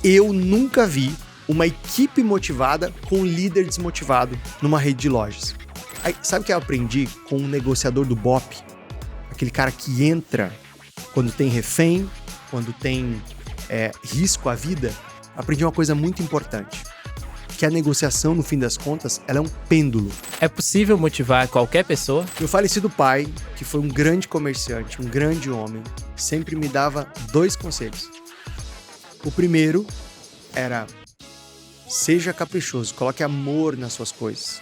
Eu nunca vi uma equipe motivada com um líder desmotivado numa rede de lojas. Aí, sabe o que eu aprendi com um negociador do BOP? Aquele cara que entra quando tem refém, quando tem risco à vida. Aprendi uma coisa muito importante, que a negociação, no fim das contas, ela é um pêndulo. É possível motivar qualquer pessoa? Meu falecido pai, que foi um grande comerciante, um grande homem, sempre me dava 2 conselhos. O primeiro era: seja caprichoso, coloque amor nas suas coisas.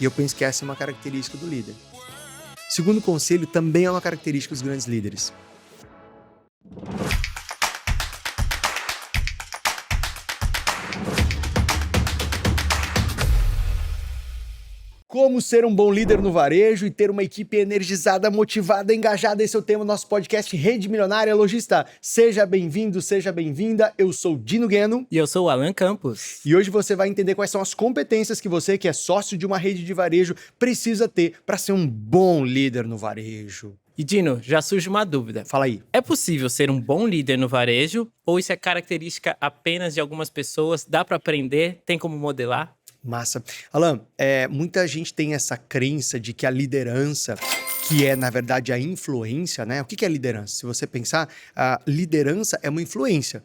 E eu penso que essa é uma característica do líder. Segundo conselho, também é uma característica dos grandes líderes. Como ser um bom líder no varejo e ter uma equipe energizada, motivada, engajada. Esse é o tema do nosso podcast Rede Milionária. Lojista, seja bem-vindo, seja bem-vinda. Eu sou Dino Gueno. E eu sou o Alan Campos. E hoje você vai entender quais são as competências que você, que é sócio de uma rede de varejo, precisa ter para ser um bom líder no varejo. E Dino, já surge uma dúvida. Fala aí. É possível ser um bom líder no varejo? Ou isso é característica apenas de algumas pessoas? Dá para aprender? Tem como modelar? Massa. Alan, muita gente tem essa crença de que a liderança, que é, na verdade, a influência, né? O que é liderança? Se você pensar, a liderança é uma influência.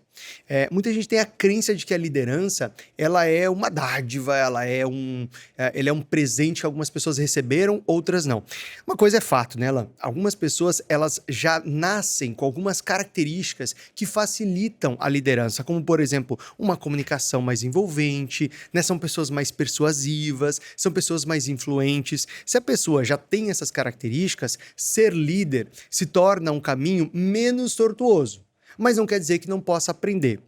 Muita gente tem a crença de que a liderança, ela é uma dádiva, ele é um presente que algumas pessoas receberam, outras não. Uma coisa é fato, né, Alan? Algumas pessoas, elas já nascem com algumas características que facilitam a liderança, como, por exemplo, uma comunicação mais envolvente, né? São pessoas mais persuasivas, são pessoas mais influentes. Se a pessoa já tem essas características, ser líder se torna um caminho menos tortuoso. Mas não quer dizer que não possa aprender.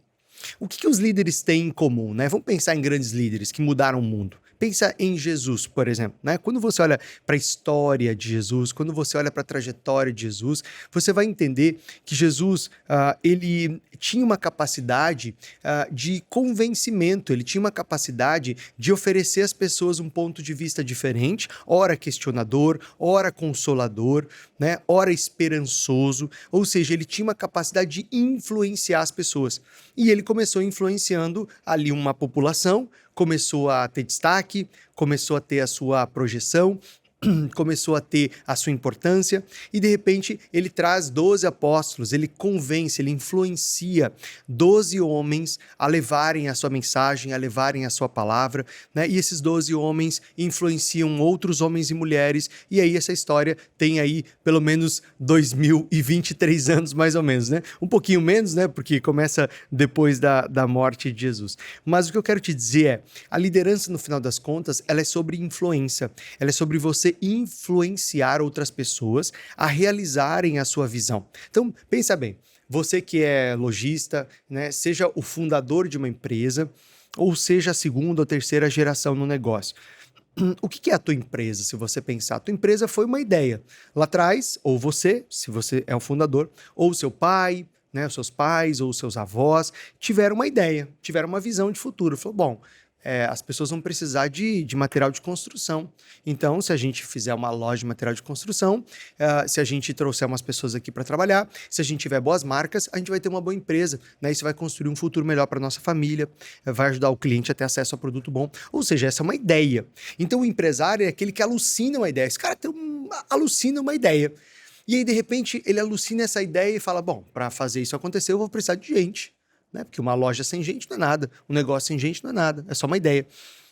O que os líderes têm em comum, né? Vamos pensar em grandes líderes que mudaram o mundo. Pensa em Jesus, por exemplo, né? Quando você olha para a história de Jesus, quando você olha para a trajetória de Jesus, você vai entender que Jesus, ele tinha uma capacidade de convencimento, ele tinha uma capacidade de oferecer às pessoas um ponto de vista diferente, ora questionador, ora consolador, né? Ora esperançoso, ou seja, ele tinha uma capacidade de influenciar as pessoas. E ele começou influenciando ali uma população, começou a ter destaque, começou a ter a sua projeção, começou a ter a sua importância e, de repente, ele traz 12 apóstolos, ele convence, ele influencia 12 homens a levarem a sua mensagem, a levarem a sua palavra, né? E esses 12 homens influenciam outros homens e mulheres, e aí essa história tem aí pelo menos 2023 anos, mais ou menos, né? Um pouquinho menos, né? Porque começa depois da morte de Jesus. Mas o que eu quero te dizer é, a liderança, no final das contas, ela é sobre influência, ela é sobre você influenciar outras pessoas a realizarem a sua visão. Então, pensa bem, você que é lojista, né, seja o fundador de uma empresa, ou seja a segunda ou terceira geração no negócio. O que é a tua empresa, se você pensar? A tua empresa foi uma ideia. Lá atrás, ou você, se você é o fundador, ou seu pai, né, os seus pais ou os seus avós, tiveram uma ideia, tiveram uma visão de futuro. Falou, bom, as pessoas vão precisar de material de construção. Então, se a gente fizer uma loja de material de construção, se a gente trouxer umas pessoas aqui para trabalhar, se a gente tiver boas marcas, a gente vai ter uma boa empresa, né? Isso vai construir um futuro melhor para nossa família, vai ajudar o cliente a ter acesso a produto bom. Ou seja, essa é uma ideia. Então, o empresário é aquele que alucina uma ideia. Esse cara alucina uma ideia. E aí, de repente, ele alucina essa ideia e fala, bom, para fazer isso acontecer, eu vou precisar de gente. Né? Porque uma loja sem gente não é nada, um negócio sem gente não é nada, é só uma ideia.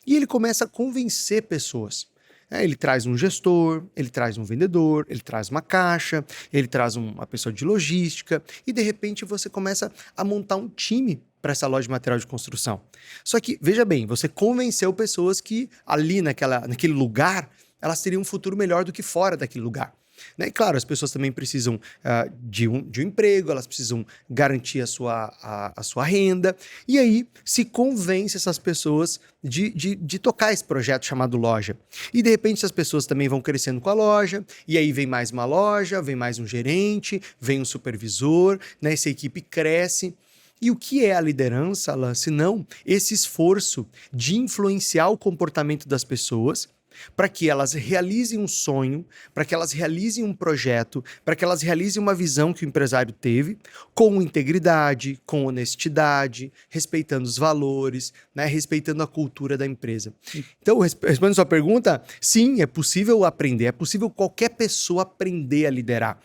E ele começa a convencer pessoas. Ele traz um gestor, ele traz um vendedor, ele traz uma caixa, ele traz uma pessoa de logística e, de repente, você começa a montar um time para essa loja de material de construção. Só que, veja bem, você convenceu pessoas que ali naquele lugar, elas teriam um futuro melhor do que fora daquele lugar. Né? E claro, as pessoas também precisam de um emprego, elas precisam garantir a sua renda, e aí se convence essas pessoas de tocar esse projeto chamado loja. E de repente essas pessoas também vão crescendo com a loja, e aí vem mais uma loja, vem mais um gerente, vem um supervisor, né? Essa equipe cresce. E o que é a liderança, Alan, se não esse esforço de influenciar o comportamento das pessoas para que elas realizem um sonho, para que elas realizem um projeto, para que elas realizem uma visão que o empresário teve, com integridade, com honestidade, respeitando os valores, né, respeitando a cultura da empresa. Então, respondendo a sua pergunta, sim, é possível aprender, é possível qualquer pessoa aprender a liderar.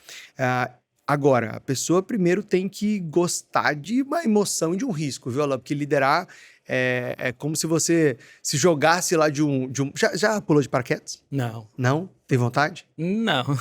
Agora, a pessoa primeiro tem que gostar de uma emoção e de um risco, viu, Alan? Porque liderar é como se você se jogasse lá de um... Já pulou de paraquedas? Não. Não? Tem vontade? Não.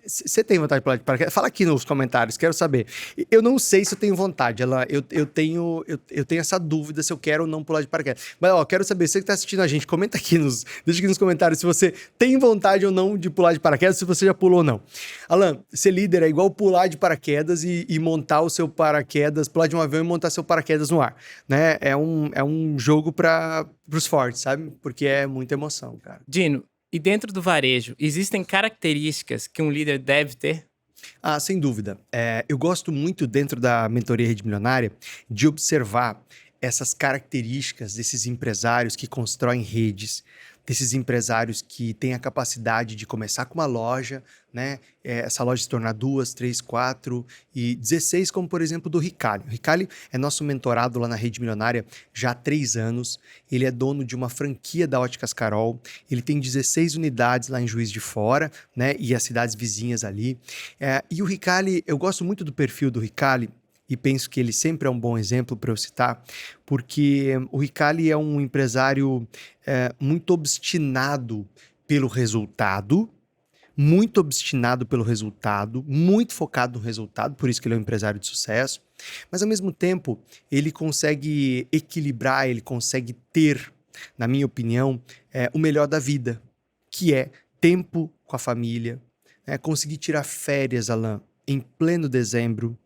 Você tem vontade de pular de paraquedas? Fala aqui nos comentários, quero saber. Eu não sei se eu tenho vontade, eu tenho essa dúvida se eu quero ou não pular de paraquedas. Mas, ó, quero saber, você que tá assistindo a gente, comenta aqui deixa aqui nos comentários se você tem vontade ou não de pular de paraquedas, se você já pulou ou não. Alan, ser líder é igual pular de paraquedas e montar o seu paraquedas, pular de um avião e montar seu paraquedas no ar, né? É um jogo para os fortes, sabe? Porque é muita emoção, cara. Dino, e dentro do varejo, existem características que um líder deve ter? Ah, sem dúvida. Eu gosto muito, dentro da mentoria Rede Milionária, de observar essas características desses empresários que constroem redes, desses empresários que têm a capacidade de começar com uma loja, né? Essa loja se tornar 2, 3, 4 e 16, como por exemplo do Ricali. O Ricali é nosso mentorado lá na Rede Milionária já há 3 anos. Ele é dono de uma franquia da Óticas Carol. Ele tem 16 unidades lá em Juiz de Fora, né? E as cidades vizinhas ali. E o Ricali, eu gosto muito do perfil do Ricali, e penso que ele sempre é um bom exemplo para eu citar, porque o Ricali é um empresário muito obstinado pelo resultado, muito obstinado pelo resultado, muito focado no resultado, por isso que ele é um empresário de sucesso, mas ao mesmo tempo ele consegue equilibrar, ele consegue ter, na minha opinião, o melhor da vida, que é tempo com a família, conseguir tirar férias, Alan, em pleno dezembro.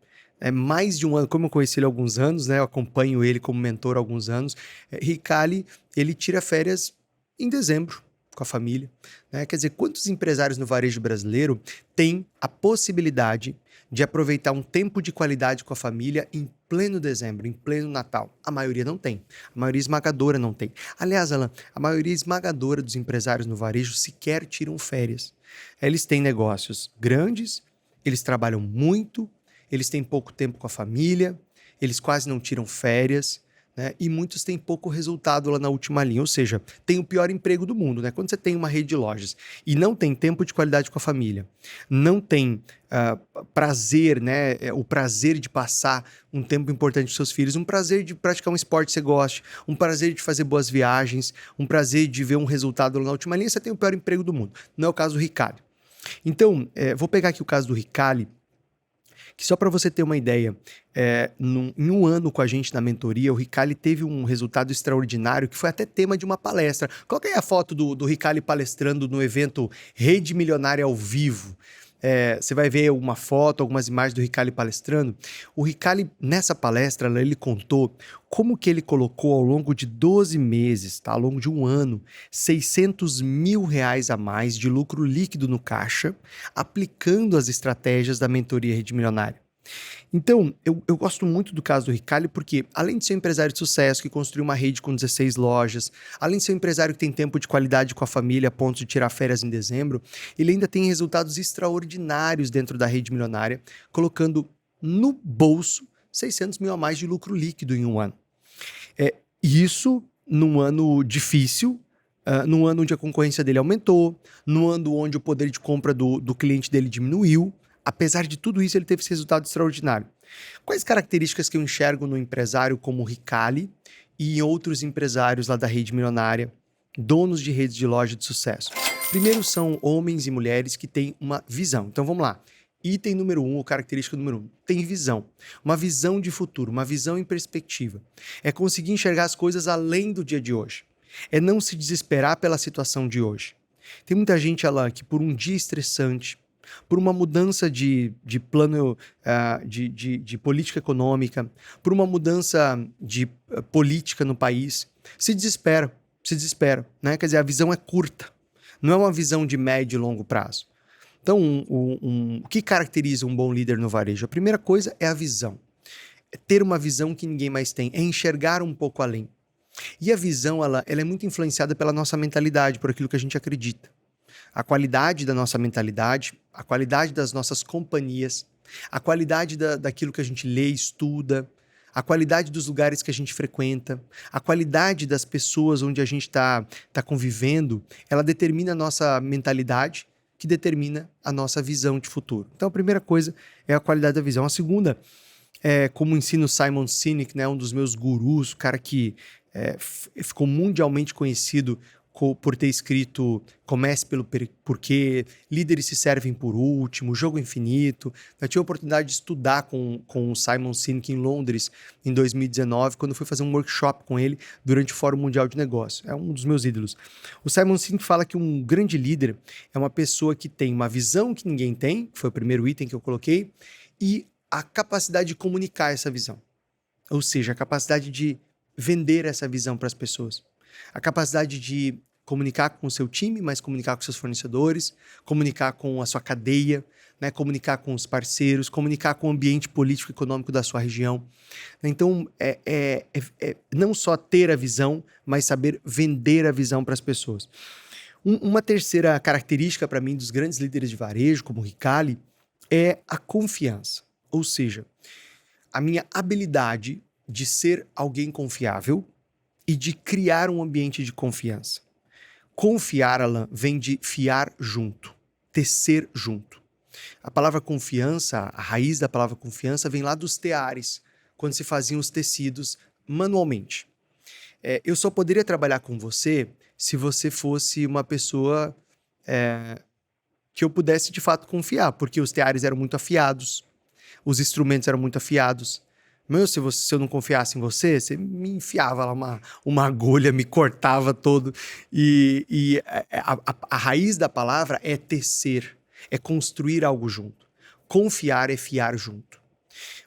Mais de um ano, como eu conheci ele há alguns anos, né? Eu acompanho ele como mentor há alguns anos. Ricali, ele tira férias em dezembro com a família, né? Quer dizer, quantos empresários no varejo brasileiro têm a possibilidade de aproveitar um tempo de qualidade com a família em pleno dezembro, em pleno Natal? A maioria não tem. A maioria esmagadora não tem. Aliás, Alan, a maioria esmagadora dos empresários no varejo sequer tiram férias. Eles têm negócios grandes, eles trabalham muito, eles têm pouco tempo com a família, eles quase não tiram férias, né? E muitos têm pouco resultado lá na última linha, ou seja, tem o pior emprego do mundo, né? Quando você tem uma rede de lojas e não tem tempo de qualidade com a família, não tem prazer, né? O prazer de passar um tempo importante com seus filhos, um prazer de praticar um esporte que você goste, um prazer de fazer boas viagens, um prazer de ver um resultado lá na última linha, você tem o pior emprego do mundo. Não é o caso do Ricali. Então, vou pegar aqui o caso do Ricali, que só para você ter uma ideia, em um ano com a gente na mentoria, o Ricali teve um resultado extraordinário que foi até tema de uma palestra. Coloca aí a foto do Ricali palestrando no evento Rede Milionária ao vivo. Você vai ver uma foto, algumas imagens do Ricali palestrando. O Ricali, nessa palestra, ele contou como que ele colocou ao longo de 12 meses, tá? Ao longo de um ano, R$600 mil a mais de lucro líquido no caixa, aplicando as estratégias da mentoria Rede Milionária. Então, eu gosto muito do caso do Ricali porque, além de ser um empresário de sucesso que construiu uma rede com 16 lojas, além de ser um empresário que tem tempo de qualidade com a família a ponto de tirar férias em dezembro, ele ainda tem resultados extraordinários dentro da Rede Milionária, colocando no bolso 600 mil a mais de lucro líquido em um ano. Isso num ano difícil, num ano onde a concorrência dele aumentou, num ano onde o poder de compra do cliente dele diminuiu. Apesar de tudo isso, ele teve esse resultado extraordinário. Quais características que eu enxergo no empresário como o Ricali e em outros empresários lá da Rede Milionária, donos de redes de loja de sucesso? Primeiro, são homens e mulheres que têm uma visão. Então, vamos lá. Item número 1, ou característica número 1, tem visão. Uma visão de futuro, uma visão em perspectiva. É conseguir enxergar as coisas além do dia de hoje. É não se desesperar pela situação de hoje. Tem muita gente, Alan, que por um dia estressante, por uma mudança de plano de política econômica, por uma mudança de política no país, se desespera, né? Quer dizer, a visão é curta, não é uma visão de médio e longo prazo. Então, o que caracteriza um bom líder no varejo? A primeira coisa é a visão. É ter uma visão que ninguém mais tem, é enxergar um pouco além. E a visão, ela é muito influenciada pela nossa mentalidade, por aquilo que a gente acredita. A qualidade da nossa mentalidade, a qualidade das nossas companhias, a qualidade daquilo que a gente lê, estuda, a qualidade dos lugares que a gente frequenta, a qualidade das pessoas onde a gente está convivendo, ela determina a nossa mentalidade, que determina a nossa visão de futuro. Então, a primeira coisa é a qualidade da visão. A segunda é, como ensina o Simon Sinek, né, um dos meus gurus, o cara que ficou mundialmente conhecido por ter escrito Comece pelo Porquê, Líderes se servem por último, Jogo Infinito. Eu tive a oportunidade de estudar com o Simon Sinek em Londres em 2019, quando fui fazer um workshop com ele durante o Fórum Mundial de Negócios. É um dos meus ídolos. O Simon Sinek fala que um grande líder é uma pessoa que tem uma visão que ninguém tem, que foi o primeiro item que eu coloquei, e a capacidade de comunicar essa visão. Ou seja, a capacidade de vender essa visão para as pessoas. A capacidade de comunicar com o seu time, mas comunicar com seus fornecedores, comunicar com a sua cadeia, né? Comunicar com os parceiros, comunicar com o ambiente político e econômico da sua região. Então, não só ter a visão, mas saber vender a visão para as pessoas. Uma terceira característica para mim dos grandes líderes de varejo, como o Ricali, é a confiança. Ou seja, a minha habilidade de ser alguém confiável e de criar um ambiente de confiança. Confiar, Alan, vem de fiar junto, tecer junto. A palavra confiança, a raiz da palavra confiança vem lá dos teares, quando se faziam os tecidos manualmente. Eu só poderia trabalhar com você se você fosse uma pessoa que eu pudesse de fato confiar, porque os teares eram muito afiados, os instrumentos eram muito afiados. Meu, se eu não confiasse em você, você me enfiava lá uma agulha, me cortava todo. E a raiz da palavra é tecer, é construir algo junto. Confiar é fiar junto.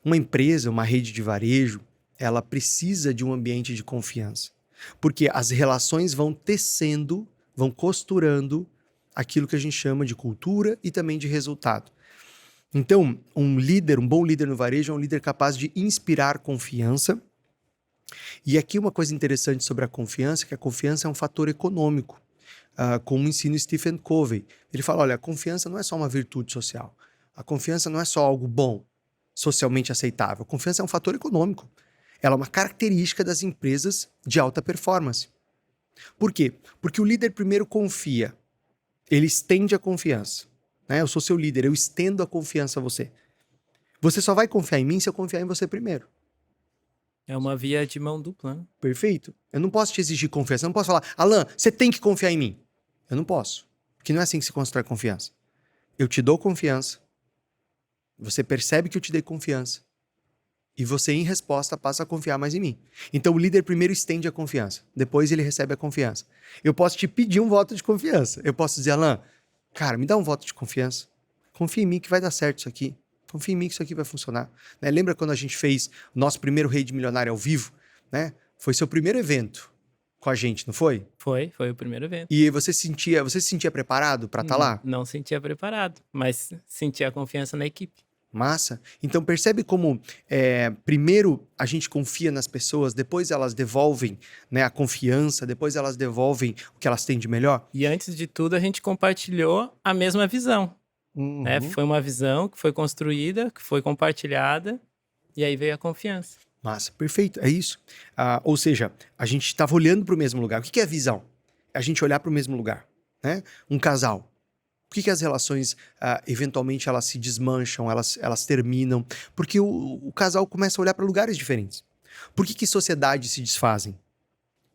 Uma empresa, uma rede de varejo, ela precisa de um ambiente de confiança. Porque as relações vão tecendo, vão costurando aquilo que a gente chama de cultura e também de resultado. Então, um bom líder no varejo é um líder capaz de inspirar confiança. E aqui uma coisa interessante sobre a confiança, que a confiança é um fator econômico, como ensina Stephen Covey. Ele fala, olha, a confiança não é só uma virtude social. A confiança não é só algo bom, socialmente aceitável. A confiança é um fator econômico. Ela é uma característica das empresas de alta performance. Por quê? Porque o líder primeiro confia. Ele estende a confiança. Né? Eu sou seu líder, eu estendo a confiança a você. Você só vai confiar em mim se eu confiar em você primeiro. É uma via de mão dupla, né? Perfeito? Eu não posso te exigir confiança. Eu não posso falar, Alan, você tem que confiar em mim. Eu não posso. Porque não é assim que se constrói confiança. Eu te dou confiança. Você percebe que eu te dei confiança. E você, em resposta, passa a confiar mais em mim. Então, o líder primeiro estende a confiança. Depois, ele recebe a confiança. Eu posso te pedir um voto de confiança. Eu posso dizer, Alan, cara, me dá um voto de confiança. Confia em mim que vai dar certo isso aqui. Confia em mim que isso aqui vai funcionar. Né? Lembra quando a gente fez o nosso primeiro Rede Milionário ao vivo? Né? Foi seu primeiro evento com a gente, não foi? Foi o primeiro evento. E você se sentia preparado para estar lá? Não sentia preparado, mas sentia a confiança na equipe. Massa. Então percebe como primeiro a gente confia nas pessoas, depois elas devolvem, né, a confiança, depois elas devolvem o que elas têm de melhor? E antes de tudo, a gente compartilhou a mesma visão. Uhum. Né? Foi uma visão que foi construída, que foi compartilhada, e aí veio a confiança. Massa, perfeito, é isso. Ou seja, a gente estava olhando para o mesmo lugar. O que é a visão? É a gente olhar para o mesmo lugar. Né? Um casal. Por que as relações, eventualmente, elas se desmancham, elas terminam? Porque o casal começa a olhar para lugares diferentes. Por que sociedades se desfazem?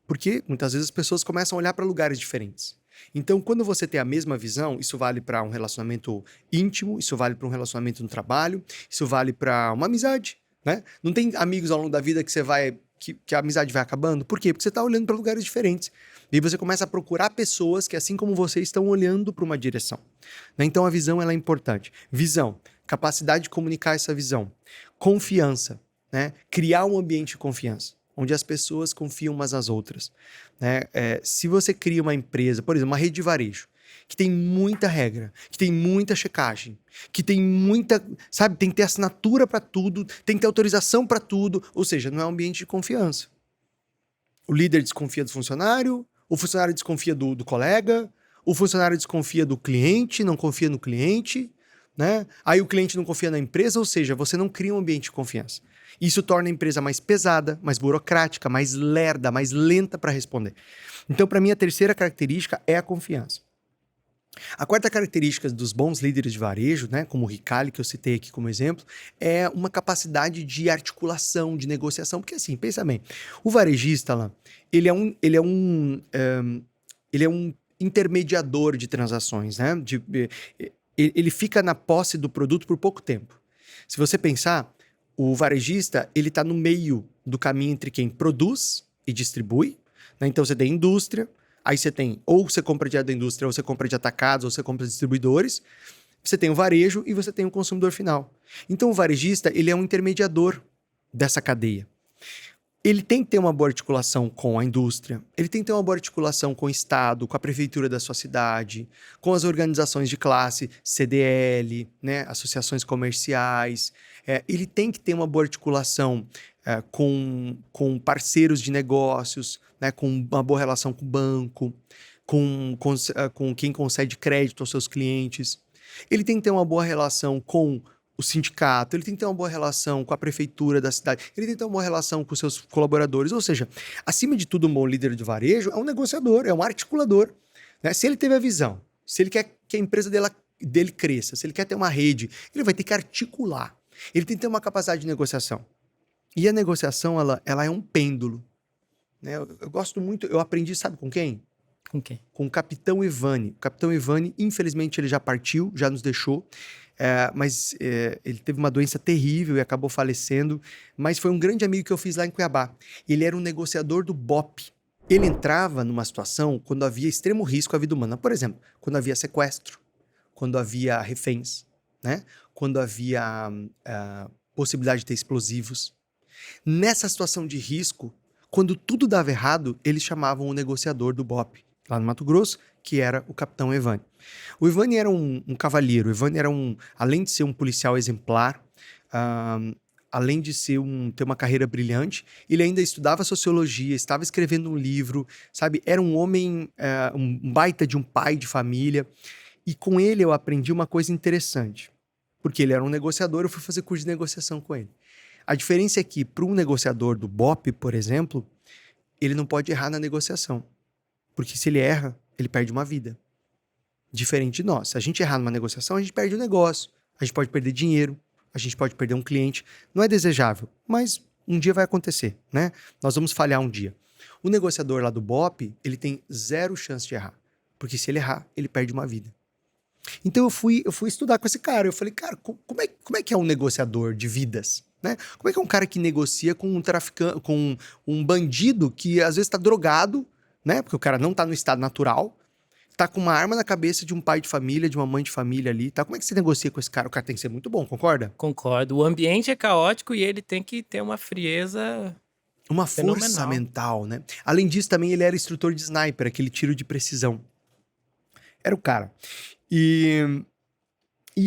Porque, muitas vezes, as pessoas começam a olhar para lugares diferentes. Então, quando você tem a mesma visão, isso vale para um relacionamento íntimo, isso vale para um relacionamento no trabalho, isso vale para uma amizade, né? Não tem amigos ao longo da vida que a amizade vai acabando? Por quê? Porque você está olhando para lugares diferentes. E aí você começa a procurar pessoas que, assim como você, estão olhando para uma direção. Né? Então, a visão ela é importante. Visão, capacidade de comunicar essa visão. Confiança, né? Criar um ambiente de confiança, onde as pessoas confiam umas nas outras. Né? Se você cria uma empresa, por exemplo, uma rede de varejo, que tem muita regra, que tem muita checagem, que tem muita, sabe, tem que ter assinatura para tudo, tem que ter autorização para tudo, ou seja, não é um ambiente de confiança. O líder desconfia do funcionário, o funcionário desconfia do colega, o funcionário desconfia do cliente, não confia no cliente, né? Aí o cliente não confia na empresa, ou seja, você não cria um ambiente de confiança. Isso torna a empresa mais pesada, mais burocrática, mais lerda, mais lenta para responder. Então, para mim, a terceira característica é a confiança. A quarta característica dos bons líderes de varejo, né, como o Ricali, que eu citei aqui como exemplo, é uma capacidade de articulação, de negociação. Porque assim, pensa bem, o varejista lá, ele é um intermediador de transações, né? Ele fica na posse do produto por pouco tempo. Se você pensar, o varejista, ele está no meio do caminho entre quem produz e distribui, né? Então você tem indústria, aí você tem, ou você compra direto da indústria, ou você compra de atacados, ou você compra de distribuidores. Você tem o varejo e você tem o consumidor final. Então o varejista, ele é um intermediador dessa cadeia. Ele tem que ter uma boa articulação com a indústria, ele tem que ter uma boa articulação com o Estado, com a prefeitura da sua cidade, com as organizações de classe, CDL, né, associações comerciais. Ele tem que ter uma boa articulação com parceiros de negócios, né, com uma boa relação com o banco, com quem concede crédito aos seus clientes. Ele tem que ter uma boa relação com o sindicato, ele tem que ter uma boa relação com a prefeitura da cidade, ele tem que ter uma boa relação com os seus colaboradores, ou seja, acima de tudo, um bom líder de varejo é um negociador, é um articulador, né? Se ele teve a visão, se ele quer que a empresa dele cresça, se ele quer ter uma rede, ele vai ter que articular, ele tem que ter uma capacidade de negociação. E a negociação, ela é um pêndulo, né? Eu gosto muito, eu aprendi, sabe com quem? Com quem? Com o Capitão Evani. O Capitão Evani, infelizmente, ele já partiu, já nos deixou, mas ele teve uma doença terrível e acabou falecendo, mas foi um grande amigo que eu fiz lá em Cuiabá. Ele era um negociador do BOP. Ele entrava numa situação quando havia extremo risco à vida humana. Por exemplo, quando havia sequestro, quando havia reféns, né? Quando havia possibilidade de ter explosivos. Nessa situação de risco, quando tudo dava errado, eles chamavam o negociador do BOP, lá no Mato Grosso, que era o Capitão Evani. O Evani era um cavalheiro, o Evani era além de ser um policial exemplar, além de ter uma carreira brilhante, ele ainda estudava sociologia, estava escrevendo um livro, sabe? Era um homem, um baita de um pai de família, e com ele eu aprendi uma coisa interessante, porque ele era um negociador, eu fui fazer curso de negociação com ele. A diferença é que, para um negociador do BOP, por exemplo, ele não pode errar na negociação. Porque se ele erra, ele perde uma vida. Diferente de nós. Se a gente errar numa negociação, a gente perde o negócio. A gente pode perder dinheiro. A gente pode perder um cliente. Não é desejável, mas um dia vai acontecer, né? Nós vamos falhar um dia. O negociador lá do BOP, ele tem 0 chance de errar. Porque se ele errar, ele perde uma vida. Então eu fui estudar com esse cara. Eu falei, cara, como é que é um negociador de vidas? Né? Como é que é um cara que negocia com um traficante, com um bandido que às vezes está drogado, né? Porque o cara não está no estado natural, tá com uma arma na cabeça de um pai de família, de uma mãe de família ali, tá? Como é que você negocia com esse cara? O cara tem que ser muito bom, concorda? Concordo. O ambiente é caótico e ele tem que ter uma frieza. Uma força fenomenal. mental, né? Além disso, também ele era instrutor de sniper, aquele tiro de precisão. Era o cara. E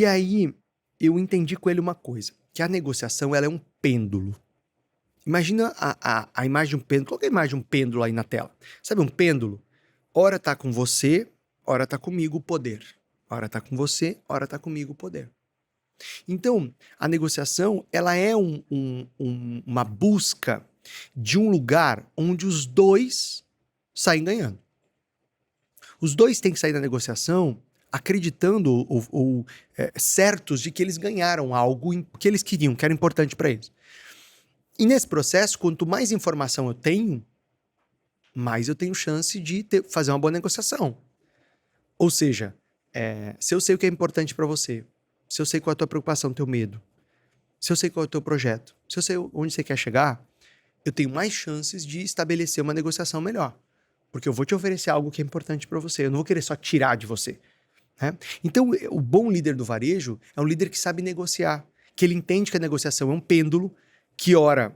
aí, eu entendi com ele uma coisa, que a negociação, ela é um pêndulo. Imagina a imagem de um pêndulo, coloca a imagem de um pêndulo aí na tela. Sabe um pêndulo? Ora tá com você, ora tá comigo o poder. Ora tá com você, ora tá comigo o poder. Então, a negociação, ela é uma busca de um lugar onde os dois saem ganhando. Os dois têm que sair da negociação acreditando ou certos de que eles ganharam algo que eles queriam, que era importante para eles. E nesse processo, quanto mais informação eu tenho, mais eu tenho chance de fazer uma boa negociação. Ou seja, se eu sei o que é importante para você, se eu sei qual é a tua preocupação, teu medo, se eu sei qual é o teu projeto, se eu sei onde você quer chegar, eu tenho mais chances de estabelecer uma negociação melhor. Porque eu vou te oferecer algo que é importante para você. Eu não vou querer só tirar de você. Né? Então, o bom líder do varejo é um líder que sabe negociar, que ele entende que a negociação é um pêndulo, que ora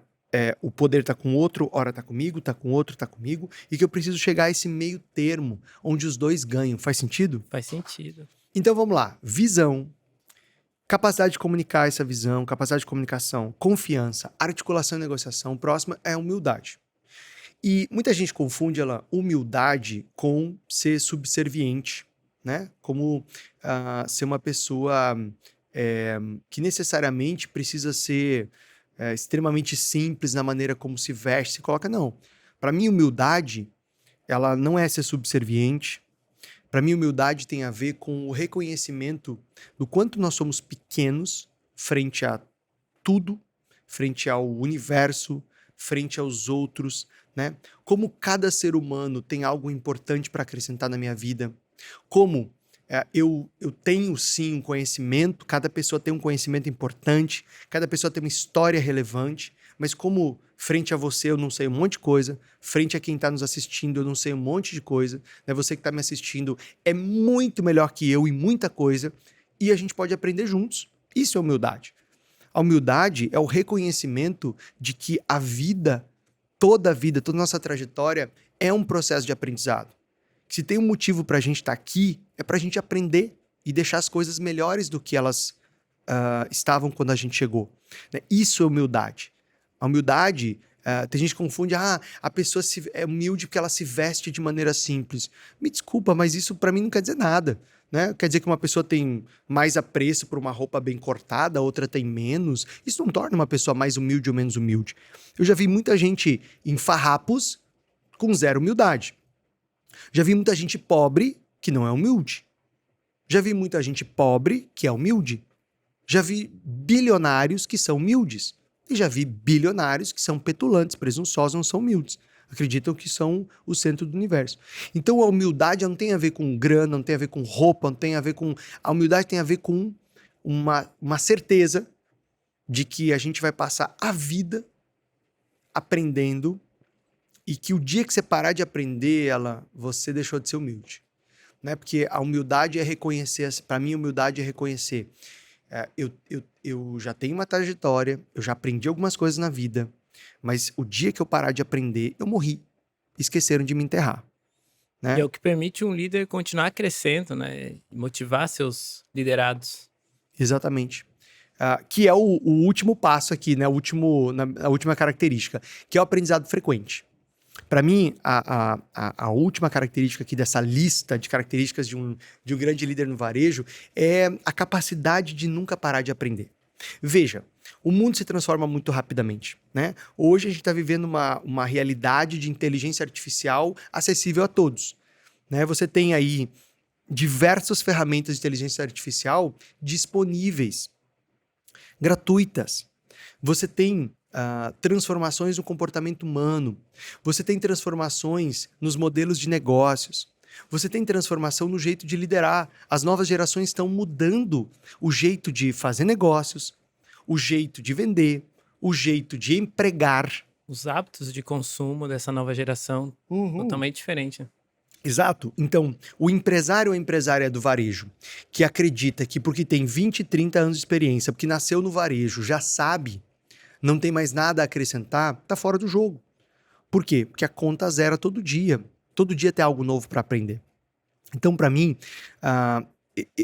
o poder está com outro, ora está comigo, está com outro, está comigo, e que eu preciso chegar a esse meio termo, onde os dois ganham. Faz sentido? Faz sentido. Então vamos lá. Visão, capacidade de comunicar essa visão, capacidade de comunicação, confiança, articulação e negociação. Próxima é a humildade. E muita gente confunde humildade com ser subserviente, né? Como ser uma pessoa que necessariamente precisa ser extremamente simples na maneira como se veste, se coloca. Não. Para mim, humildade, ela não é ser subserviente. Para mim, humildade tem a ver com o reconhecimento do quanto nós somos pequenos frente a tudo, frente ao universo, frente aos outros, né? Como cada ser humano tem algo importante para acrescentar na minha vida, como eu tenho sim um conhecimento, cada pessoa tem um conhecimento importante, cada pessoa tem uma história relevante, mas como frente a você eu não sei um monte de coisa, frente a quem está nos assistindo eu não sei um monte de coisa, né? Você que está me assistindo é muito melhor que eu em muita coisa, e a gente pode aprender juntos. Isso é humildade. A humildade é o reconhecimento de que a vida, toda a nossa trajetória é um processo de aprendizado. Se tem um motivo para a gente estar aqui, é para a gente aprender e deixar as coisas melhores do que elas estavam quando a gente chegou. Né? Isso é humildade. A humildade, tem gente que confunde, a pessoa é humilde porque ela se veste de maneira simples. Me desculpa, mas isso para mim não quer dizer nada. Né? Quer dizer que uma pessoa tem mais apreço por uma roupa bem cortada, a outra tem menos. Isso não torna uma pessoa mais humilde ou menos humilde. Eu já vi muita gente em farrapos com zero humildade. Já vi muita gente pobre que não é humilde. Já vi muita gente pobre que é humilde. Já vi bilionários que são humildes. E já vi bilionários que são petulantes, presunçosos, não são humildes. Acreditam que são o centro do universo. Então a humildade não tem a ver com grana, não tem a ver com roupa, não tem a ver com... A humildade tem a ver com uma certeza de que a gente vai passar a vida aprendendo e que o dia que você parar de aprender você deixou de ser humilde. Né? Porque a humildade é reconhecer... Para mim, a humildade é reconhecer. Eu já tenho uma trajetória, eu já aprendi algumas coisas na vida, mas o dia que eu parar de aprender, eu morri. Esqueceram de me enterrar. Né? E é o que permite um líder continuar crescendo, né? E motivar seus liderados. Exatamente. Que é o último passo aqui, né? A última característica, que é o aprendizado frequente. Para mim, a última característica aqui dessa lista de características de um grande líder no varejo é a capacidade de nunca parar de aprender. Veja, o mundo se transforma muito rapidamente, né? Hoje a gente está vivendo uma realidade de inteligência artificial acessível a todos, né? Você tem aí diversas ferramentas de inteligência artificial disponíveis, gratuitas. Você tem transformações no comportamento humano. Você tem transformações nos modelos de negócios. Você tem transformação no jeito de liderar. As novas gerações estão mudando o jeito de fazer negócios, o jeito de vender, o jeito de empregar. Os hábitos de consumo dessa nova geração totalmente diferente. Exato. Então, o empresário ou a empresária do varejo que acredita que porque tem 20, 30 anos de experiência, porque nasceu no varejo, já sabe, não tem mais nada a acrescentar, tá fora do jogo. Por quê? Porque a conta zera todo dia. Todo dia tem algo novo para aprender. Então, para mim,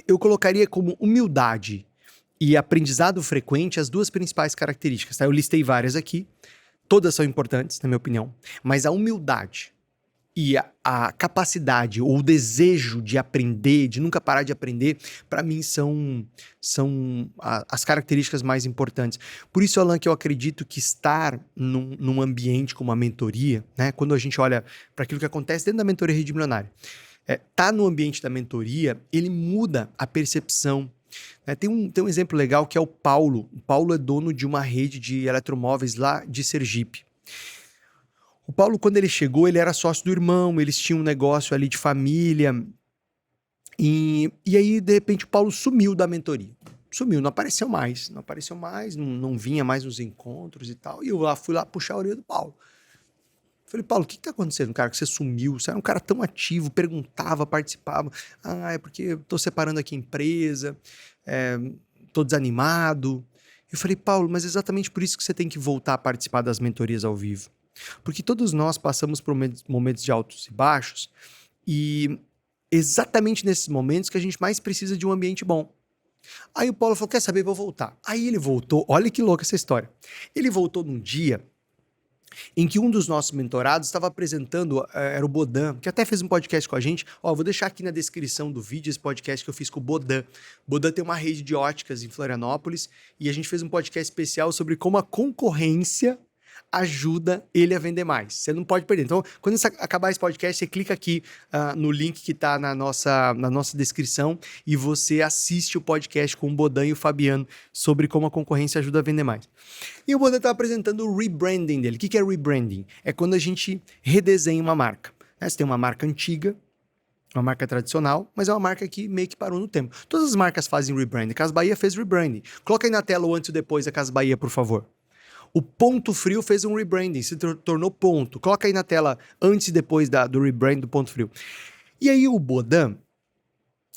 eu colocaria como humildade e aprendizado frequente as duas principais características. Tá? Eu listei várias aqui, todas são importantes, na minha opinião, mas a humildade e a capacidade ou o desejo de aprender, de nunca parar de aprender, para mim são as características mais importantes. Por isso, Alan, que eu acredito que estar num ambiente como a mentoria, né, quando a gente olha para aquilo que acontece dentro da mentoria Rede Milionária, tá no ambiente da mentoria, ele muda a percepção. Né? Tem um exemplo legal que é o Paulo. O Paulo é dono de uma rede de eletromóveis lá de Sergipe. O Paulo, quando ele chegou, ele era sócio do irmão, eles tinham um negócio ali de família. E aí, de repente, o Paulo sumiu da mentoria. Sumiu, não apareceu mais, não vinha mais nos encontros e tal. E eu fui lá puxar a orelha do Paulo. Falei, Paulo, o que tá acontecendo, cara, que você sumiu? Você era um cara tão ativo, perguntava, participava. É porque eu tô separando aqui a empresa, tô desanimado. Eu falei, Paulo, mas é exatamente por isso que você tem que voltar a participar das mentorias ao vivo. Porque todos nós passamos por momentos de altos e baixos e exatamente nesses momentos que a gente mais precisa de um ambiente bom. Aí o Paulo falou, quer saber, vou voltar. Aí ele voltou, olha que louca essa história. Ele voltou num dia em que um dos nossos mentorados estava apresentando, era o Bodan, que até fez um podcast com a gente. Ó, vou deixar aqui na descrição do vídeo esse podcast que eu fiz com o Bodan. Bodan tem uma rede de óticas em Florianópolis e a gente fez um podcast especial sobre como a concorrência ajuda ele a vender mais. Você não pode perder. Então, quando você acabar esse podcast, você clica aqui no link que está na nossa descrição e você assiste o podcast com o Bodan e o Fabiano sobre como a concorrência ajuda a vender mais. E o Bodan está apresentando o rebranding dele. O que é rebranding? É quando a gente redesenha uma marca. Você tem uma marca antiga, uma marca tradicional, mas é uma marca que meio que parou no tempo. Todas as marcas fazem rebranding. Casa Bahia fez rebranding. Coloca aí na tela o antes e depois da Casa Bahia, por favor. O Ponto Frio fez um rebranding, se tornou Ponto. Coloca aí na tela antes e depois do rebranding do Ponto Frio. E aí o Bodan,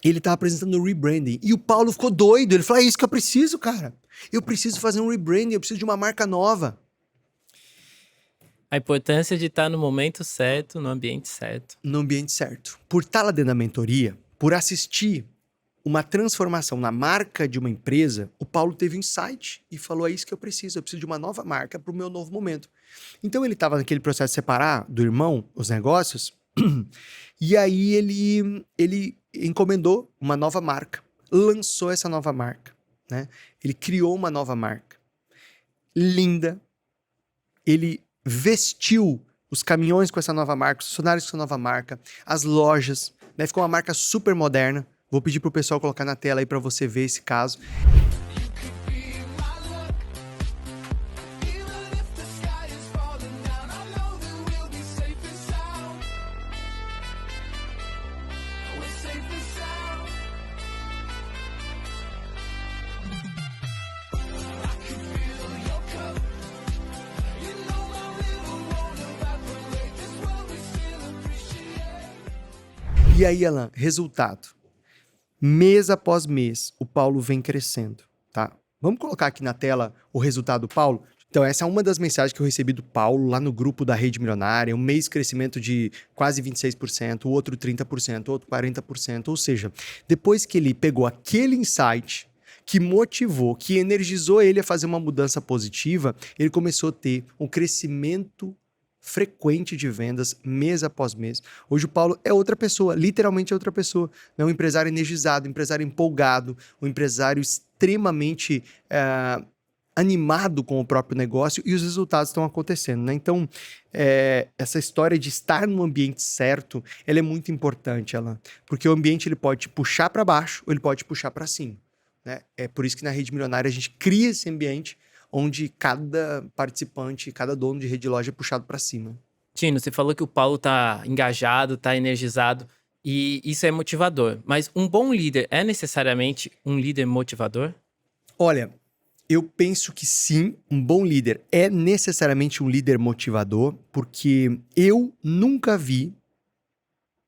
ele tá apresentando o rebranding. E o Paulo ficou doido. Ele falou, é isso que eu preciso, cara. Eu preciso fazer um rebranding, eu preciso de uma marca nova. A importância de estar no momento certo, no ambiente certo. No ambiente certo. Por estar lá dentro da mentoria, por assistir uma transformação na marca de uma empresa, o Paulo teve um insight e falou, é isso que eu preciso de uma nova marca para o meu novo momento. Então ele estava naquele processo de separar do irmão os negócios, e aí ele encomendou uma nova marca, lançou essa nova marca, né? Ele criou uma nova marca, linda, ele vestiu os caminhões com essa nova marca, os funcionários com essa nova marca, as lojas, né? Ficou uma marca super moderna. Vou pedir pro pessoal colocar na tela aí para você ver esse caso. E aí, Alan, resultado. Mês após mês, o Paulo vem crescendo, tá? Vamos colocar aqui na tela o resultado do Paulo? Então, essa é uma das mensagens que eu recebi do Paulo lá no grupo da Rede Milionária. Um mês de crescimento de quase 26%, o outro 30%, o outro 40%. Ou seja, depois que ele pegou aquele insight que motivou, que energizou ele a fazer uma mudança positiva, ele começou a ter um crescimento frequente de vendas, mês após mês. Hoje o Paulo é outra pessoa, literalmente é outra pessoa. É um empresário energizado, um empresário empolgado, um empresário extremamente animado com o próprio negócio e os resultados estão acontecendo, né? Então, essa história de estar no ambiente certo, ela é muito importante, Alan, porque o ambiente ele pode te puxar para baixo ou ele pode te puxar para cima, né? É por isso que na Rede Milionária a gente cria esse ambiente onde cada participante, cada dono de rede de loja é puxado para cima. Tino, você falou que o Paulo tá engajado, tá energizado, e isso é motivador. Mas um bom líder é necessariamente um líder motivador? Olha, eu penso que sim, um bom líder é necessariamente um líder motivador, porque eu nunca vi,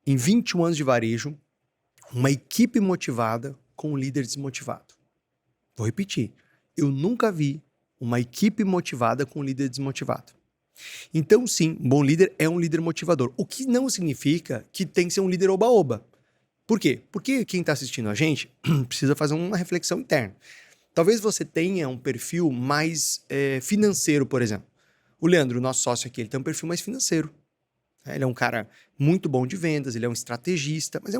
em 21 anos de varejo, uma equipe motivada com um líder desmotivado. Vou repetir, eu nunca vi uma equipe motivada com um líder desmotivado. Então, sim, um bom líder é um líder motivador. O que não significa que tem que ser um líder oba-oba. Por quê? Porque quem está assistindo a gente precisa fazer uma reflexão interna. Talvez você tenha um perfil mais financeiro, por exemplo. O Leandro, nosso sócio aqui, ele tem um perfil mais financeiro. Ele é um cara muito bom de vendas, ele é um estrategista, mas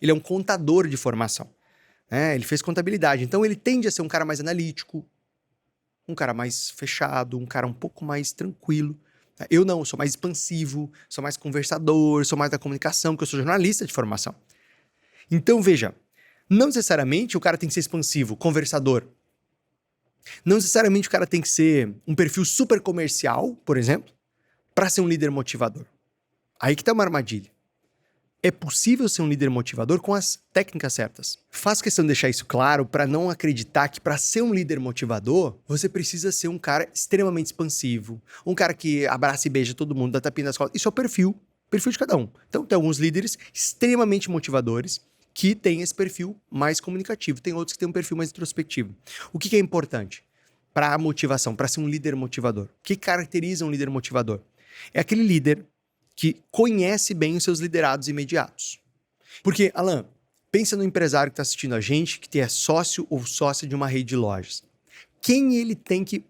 ele é um contador de formação. Ele fez contabilidade, então ele tende a ser um cara mais analítico, um cara mais fechado, um cara um pouco mais tranquilo. Eu não, eu sou mais expansivo, sou mais conversador, sou mais da comunicação, porque eu sou jornalista de formação. Então, veja, não necessariamente o cara tem que ser expansivo, conversador. Não necessariamente o cara tem que ser um perfil super comercial, por exemplo, para ser um líder motivador. Aí que tá uma armadilha. É possível ser um líder motivador com as técnicas certas. Faço questão de deixar isso claro para não acreditar que para ser um líder motivador, você precisa ser um cara extremamente expansivo, um cara que abraça e beija todo mundo, dá tapinha nas costas. Isso é o perfil de cada um. Então tem alguns líderes extremamente motivadores que têm esse perfil mais comunicativo. Tem outros que têm um perfil mais introspectivo. O que é importante para a motivação, para ser um líder motivador? O que caracteriza um líder motivador? É aquele líder que conhece bem os seus liderados imediatos. Porque, Alan, pensa no empresário que está assistindo a gente, que é sócio ou sócia de uma rede de lojas. Quem ele tem que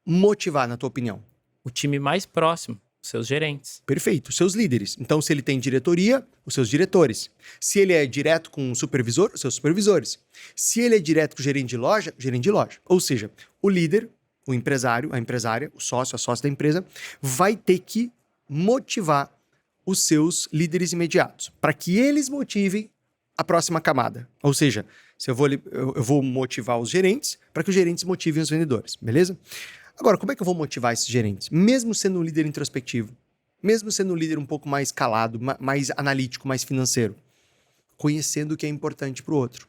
motivar, na tua opinião? O time mais próximo, os seus gerentes. Perfeito, os seus líderes. Então, se ele tem diretoria, os seus diretores. Se ele é direto com o supervisor, os seus supervisores. Se ele é direto com o gerente de loja, gerente de loja. Ou seja, o líder, o empresário, a empresária, o sócio, a sócia da empresa, vai ter que motivar os seus líderes imediatos, para que eles motivem a próxima camada. Ou seja, se eu vou motivar os gerentes, para que os gerentes motivem os vendedores, beleza? Agora, como é que eu vou motivar esses gerentes? Mesmo sendo um líder introspectivo, mesmo sendo um líder um pouco mais calado, mais analítico, mais financeiro, conhecendo o que é importante para o outro.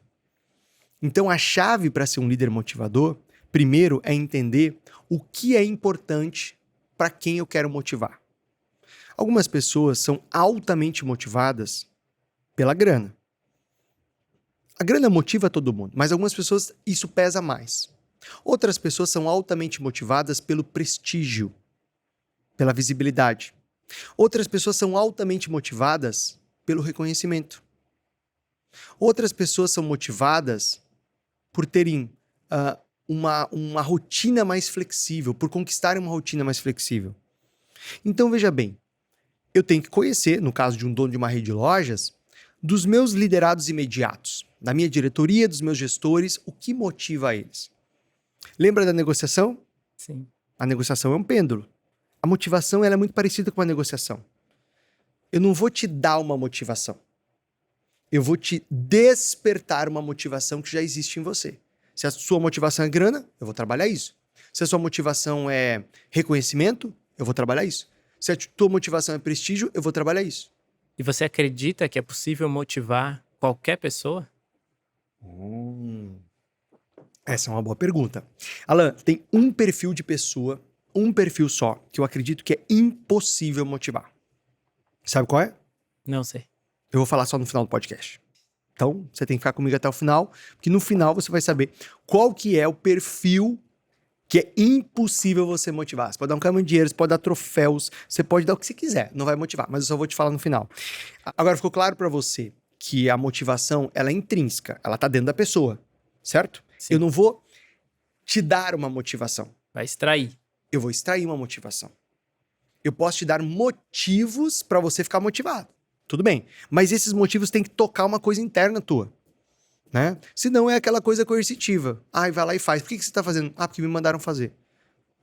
Então, a chave para ser um líder motivador, primeiro, é entender o que é importante para quem eu quero motivar. Algumas pessoas são altamente motivadas pela grana. A grana motiva todo mundo, mas algumas pessoas isso pesa mais. Outras pessoas são altamente motivadas pelo prestígio, pela visibilidade. Outras pessoas são altamente motivadas pelo reconhecimento. Outras pessoas são motivadas por terem uma rotina mais flexível, por conquistarem uma rotina mais flexível. Então, veja bem, eu tenho que conhecer, no caso de um dono de uma rede de lojas, dos meus liderados imediatos, da minha diretoria, dos meus gestores, o que motiva eles. Lembra da negociação? Sim. A negociação é um pêndulo. A motivação ela é muito parecida com a negociação. Eu não vou te dar uma motivação. Eu vou te despertar uma motivação que já existe em você. Se a sua motivação é grana, eu vou trabalhar isso. Se a sua motivação é reconhecimento, eu vou trabalhar isso. Se a tua motivação é prestígio, eu vou trabalhar isso. E você acredita que é possível motivar qualquer pessoa? Essa é uma boa pergunta. Alan, tem um perfil de pessoa, um perfil só, que eu acredito que é impossível motivar. Sabe qual é? Não sei. Eu vou falar só no final do podcast. Então, você tem que ficar comigo até o final, porque no final você vai saber qual que é o perfil que é impossível você motivar. Você pode dar um caminhão de dinheiro, você pode dar troféus, você pode dar o que você quiser, não vai motivar, mas eu só vou te falar no final. Agora, ficou claro pra você que a motivação, ela é intrínseca, ela tá dentro da pessoa, certo? Sim. Eu não vou te dar uma motivação, Vai extrair. eu vou extrair uma motivação. Eu posso te dar motivos pra você ficar motivado, tudo bem, mas esses motivos têm que tocar uma coisa interna tua. Né? Senão é aquela coisa coercitiva. Vai lá e faz. Por que você está fazendo? Porque me mandaram fazer.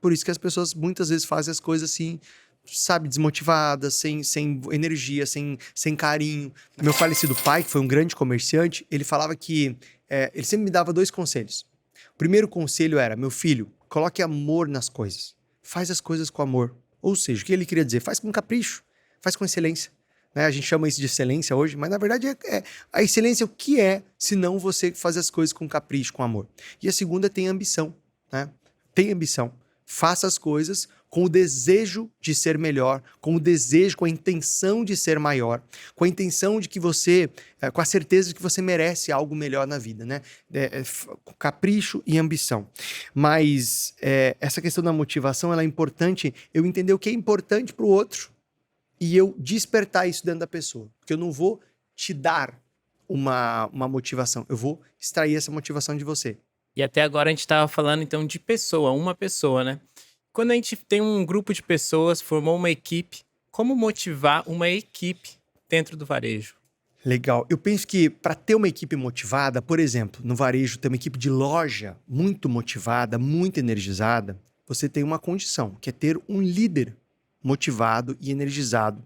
Por isso que as pessoas muitas vezes fazem as coisas assim, sabe, desmotivadas, sem energia, sem carinho. Meu falecido pai, que foi um grande comerciante, ele falava que ele sempre me dava 2 conselhos. O primeiro conselho era, meu filho, coloque amor nas coisas. Faz as coisas com amor. Ou seja, o que ele queria dizer? Faz com capricho, faz com excelência. Né? A gente chama isso de excelência hoje, mas na verdade a excelência o que é, se não você fazer as coisas com capricho, com amor. E a segunda tem ambição, né? Tem ambição. Faça as coisas com o desejo de ser melhor, com o desejo, com a intenção de ser maior, com a intenção de que você, com a certeza de que você merece algo melhor na vida, né? Capricho e ambição. Mas essa questão da motivação, ela é importante, eu entender o que é importante para o outro, e eu despertar isso dentro da pessoa. Porque eu não vou te dar uma motivação. Eu vou extrair essa motivação de você. E até agora a gente estava falando então de pessoa, uma pessoa, né? Quando a gente tem um grupo de pessoas, formou uma equipe, como motivar uma equipe dentro do varejo? Legal. Eu penso que para ter uma equipe motivada, por exemplo, no varejo ter uma equipe de loja muito motivada, muito energizada, você tem uma condição, que é ter um líder motivado e energizado.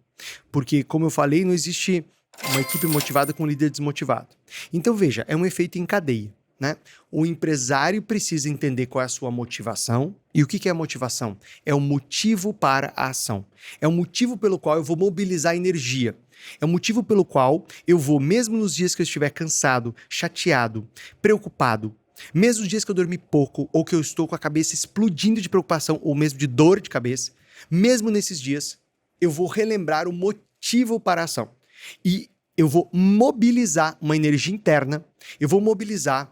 Porque, como eu falei, não existe uma equipe motivada com um líder desmotivado. Então, veja, é um efeito em cadeia, né? O empresário precisa entender qual é a sua motivação. E o que é a motivação? É o motivo para a ação. É o motivo pelo qual eu vou mobilizar energia. É o motivo pelo qual eu vou, mesmo nos dias que eu estiver cansado, chateado, preocupado, mesmo nos dias que eu dormi pouco ou que eu estou com a cabeça explodindo de preocupação ou mesmo de dor de cabeça, mesmo nesses dias, eu vou relembrar o motivo para a ação. E eu vou mobilizar uma energia interna, eu vou mobilizar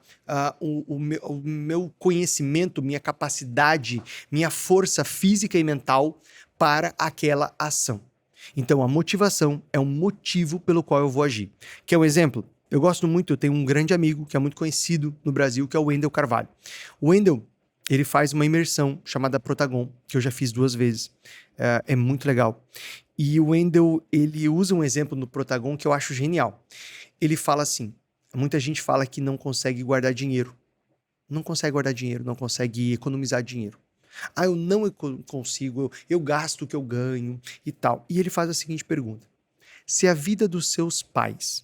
o meu conhecimento, minha capacidade, minha força física e mental para aquela ação. Então, a motivação é um motivo pelo qual eu vou agir. Quer um exemplo? Eu gosto muito, eu tenho um grande amigo que é muito conhecido no Brasil, que é o Wendel Carvalho. O Wendel, Ele faz uma imersão chamada Protagon, que eu já fiz 2 vezes. É muito legal. E o Wendell, ele usa um exemplo no Protagon que eu acho genial. Ele fala assim, muita gente fala que não consegue guardar dinheiro. Não consegue guardar dinheiro, não consegue economizar dinheiro. Ah, eu não consigo, eu gasto o que eu ganho e tal. E ele faz a seguinte pergunta. Se a vida dos seus pais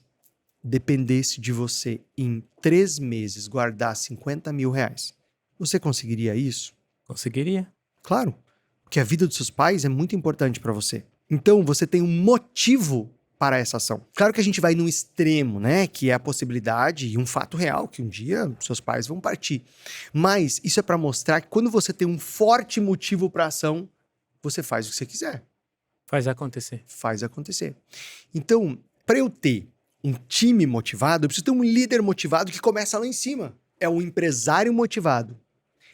dependesse de você em 3 meses guardar 50 mil reais, você conseguiria isso? Conseguiria. Claro, porque a vida dos seus pais é muito importante para você. Então, você tem um motivo para essa ação. Claro que a gente vai num extremo, né? Que é a possibilidade e um fato real que um dia seus pais vão partir. Mas isso é para mostrar que quando você tem um forte motivo para ação, você faz o que você quiser. Faz acontecer. Faz acontecer. Então, para eu ter um time motivado, eu preciso ter um líder motivado que começa lá em cima. É um empresário motivado.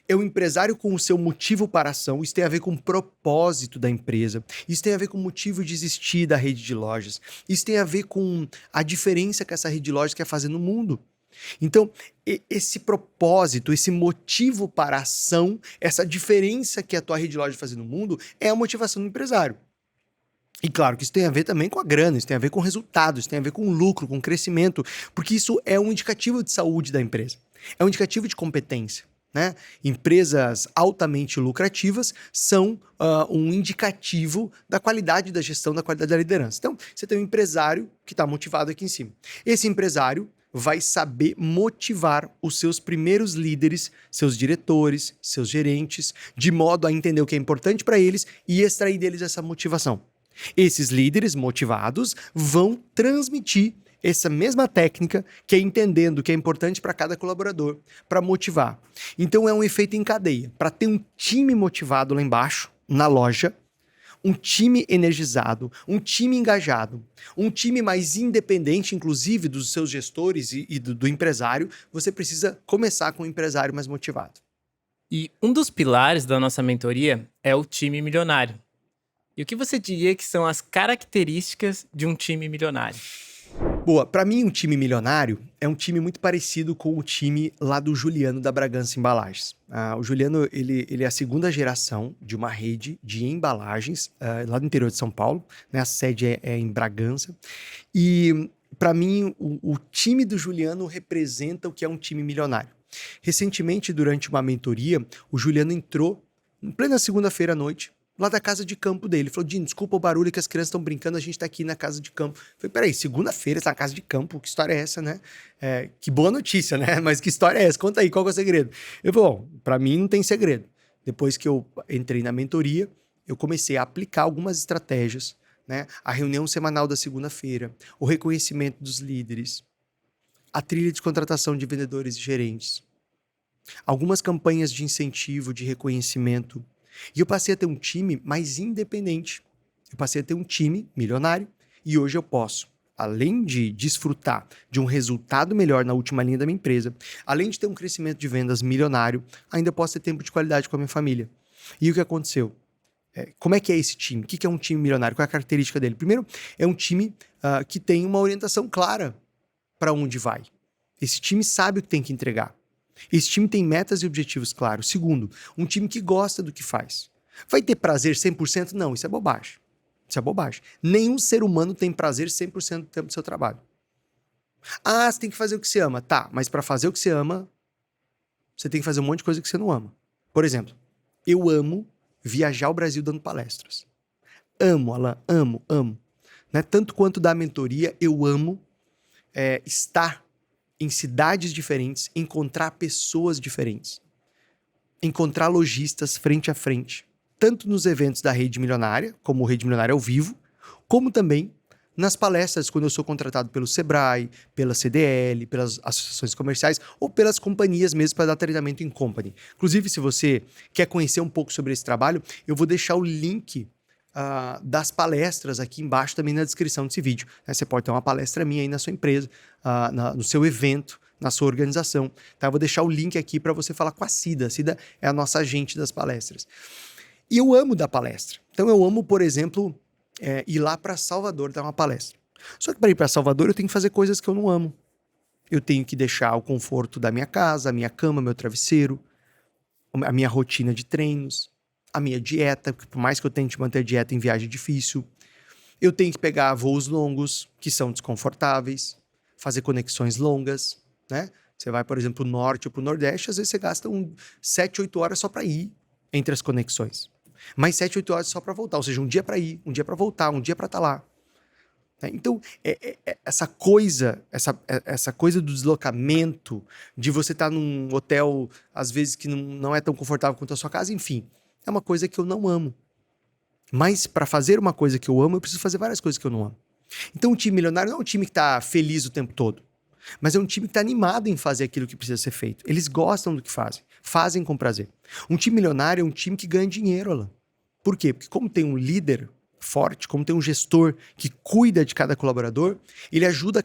É um empresário com o seu motivo para a ação. Isso tem a ver com o propósito da empresa. Isso tem a ver com o motivo de existir da rede de lojas. Isso tem a ver com a diferença que essa rede de lojas quer fazer no mundo. Então, esse propósito, esse motivo para a ação, essa diferença que a tua rede de lojas faz no mundo, é a motivação do empresário. E claro que isso tem a ver também com a grana, isso tem a ver com resultados, isso tem a ver com lucro, com crescimento, porque isso é um indicativo de saúde da empresa. É um indicativo de competência. Né? Empresas altamente lucrativas são um indicativo da qualidade da gestão, da qualidade da liderança. Então, você tem um empresário que está motivado aqui em cima. Esse empresário vai saber motivar os seus primeiros líderes, seus diretores, seus gerentes, de modo a entender o que é importante para eles e extrair deles essa motivação. Esses líderes motivados vão transmitir essa mesma técnica, que é entendendo o que é importante para cada colaborador, para motivar. Então é um efeito em cadeia. Para ter um time motivado lá embaixo, na loja, um time energizado, um time engajado, um time mais independente, inclusive dos seus gestores e do empresário, você precisa começar com um empresário mais motivado. E um dos pilares da nossa mentoria é o time milionário. E o que você diria que são as características de um time milionário? Boa, para mim um time milionário é um time muito parecido com o time lá do Juliano da Bragança Embalagens. O Juliano, ele é a segunda geração de uma rede de embalagens lá do interior de São Paulo, né? A sede é em Bragança. E para mim o time do Juliano representa o que é um time milionário. Recentemente, durante uma mentoria, o Juliano entrou em plena segunda-feira à noite, lá da casa de campo dele. Ele falou, Dino, desculpa o barulho que as crianças estão brincando, a gente tá aqui na casa de campo. Eu falei, peraí, segunda-feira você tá na casa de campo, que história é essa, né? Que boa notícia, né? Mas que história é essa? Conta aí, qual que é o segredo? Eu falei, bom, pra mim não tem segredo. Depois que eu entrei na mentoria, eu comecei a aplicar algumas estratégias, né? A reunião semanal da segunda-feira, o reconhecimento dos líderes, a trilha de contratação de vendedores e gerentes, algumas campanhas de incentivo, de reconhecimento. E eu passei a ter um time mais independente. Eu passei a ter um time milionário e hoje eu posso, além de desfrutar de um resultado melhor na última linha da minha empresa, além de ter um crescimento de vendas milionário, ainda posso ter tempo de qualidade com a minha família. E o que aconteceu? Como é que é esse time? O que é um time milionário? Qual é a característica dele? Primeiro, é um time que tem uma orientação clara para onde vai. Esse time sabe o que tem que entregar. Esse time tem metas e objetivos claros. Segundo, um time que gosta do que faz. Vai ter prazer 100%? Não, isso é bobagem. Isso é bobagem. Nenhum ser humano tem prazer 100% do tempo do seu trabalho. Ah, você tem que fazer o que você ama. Tá, mas para fazer o que você ama, você tem que fazer um monte de coisa que você não ama. Por exemplo, eu amo viajar ao Brasil dando palestras. Amo, Alan, amo. Né? Tanto quanto da mentoria, eu amo estar em cidades diferentes, encontrar pessoas diferentes, encontrar lojistas frente a frente, tanto nos eventos da Rede Milionária, como o Rede Milionária ao vivo, como também nas palestras, quando eu sou contratado pelo Sebrae, pela CDL, pelas associações comerciais ou pelas companhias mesmo para dar treinamento em company. Inclusive, se você quer conhecer um pouco sobre esse trabalho, eu vou deixar o link das palestras aqui embaixo também na descrição desse vídeo. Você pode ter uma palestra minha aí na sua empresa, no seu evento, na sua organização. Tá? Eu vou deixar o link aqui para você falar com a Cida. A Cida é a nossa agente das palestras. E eu amo dar palestra. Então eu amo, por exemplo, ir lá para Salvador dar uma palestra. Só que para ir para Salvador eu tenho que fazer coisas que eu não amo. Eu tenho que deixar o conforto da minha casa, a minha cama, meu travesseiro, a minha rotina de treinos, a minha dieta, porque por mais que eu tente manter a dieta em viagem difícil, eu tenho que pegar voos longos, que são desconfortáveis, fazer conexões longas, né? Você vai, por exemplo, pro norte ou pro nordeste, às vezes você gasta 7, 8 horas só para ir entre as conexões. Mais 7, 8 horas só para voltar, ou seja, um dia para ir, um dia para voltar, um dia para estar lá. Então, essa coisa do deslocamento, de você estar num hotel, às vezes, que não é tão confortável quanto a sua casa, enfim, é uma coisa que eu não amo. Mas para fazer uma coisa que eu amo, eu preciso fazer várias coisas que eu não amo. Então, o time milionário não é um time que está feliz o tempo todo, mas é um time que está animado em fazer aquilo que precisa ser feito. Eles gostam do que fazem com prazer. Um time milionário é um time que ganha dinheiro, Alan. Por quê? Porque como tem um líder forte, como tem um gestor que cuida de cada colaborador, ele ajuda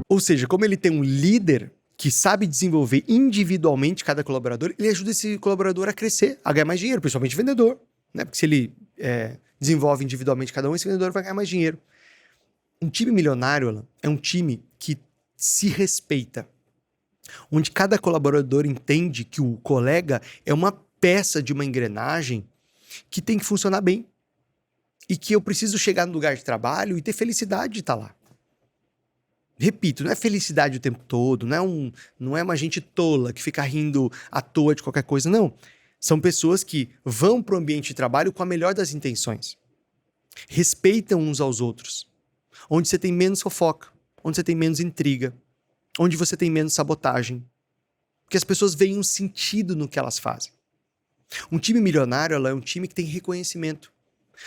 ou seja, como ele tem um líder que sabe desenvolver individualmente cada colaborador, ele ajuda esse colaborador a crescer, a ganhar mais dinheiro, principalmente vendedor, né? Porque se ele desenvolve individualmente cada um, esse vendedor vai ganhar mais dinheiro. Um time milionário, Alan, é um time que se respeita, onde cada colaborador entende que o colega é uma peça de uma engrenagem que tem que funcionar bem. E que eu preciso chegar no lugar de trabalho e ter felicidade de estar lá. Repito, não é felicidade o tempo todo, não é uma gente tola que fica rindo à toa de qualquer coisa, não. São pessoas que vão para o ambiente de trabalho com a melhor das intenções. Respeitam uns aos outros. Onde você tem menos fofoca, onde você tem menos intriga, onde você tem menos sabotagem. Porque as pessoas veem um sentido no que elas fazem. Um time milionário, ela é um time que tem reconhecimento.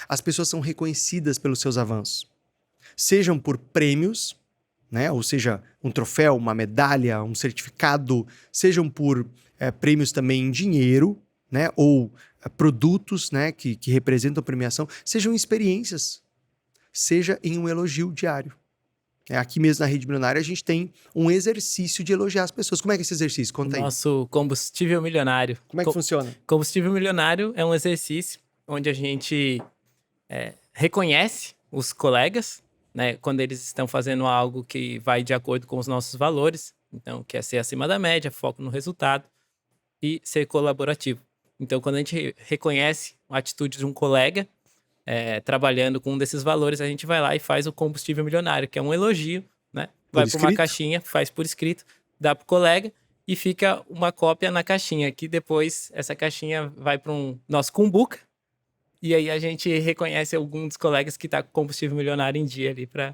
As pessoas são reconhecidas pelos seus avanços. Sejam por prêmios, né? Ou seja, um troféu, uma medalha, um certificado, sejam por prêmios também em dinheiro, né? Ou produtos, né? que representam premiação, sejam experiências, seja em um elogio diário. Aqui mesmo na Rede Milionária a gente tem um exercício de elogiar as pessoas. Como é que é esse exercício? Conta aí. Nosso combustível milionário. Como é que funciona? Combustível milionário é um exercício onde a gente reconhece os colegas, né, quando eles estão fazendo algo que vai de acordo com os nossos valores. Então, quer ser acima da média, foco no resultado e ser colaborativo. Então, quando a gente reconhece a atitude de um colega trabalhando com um desses valores, a gente vai lá e faz o combustível milionário, que é um elogio, né? Vai para uma caixinha, faz por escrito, dá para o colega e fica uma cópia na caixinha, que depois essa caixinha vai para um nosso cumbuca. E aí a gente reconhece algum dos colegas que está com combustível milionário em dia ali para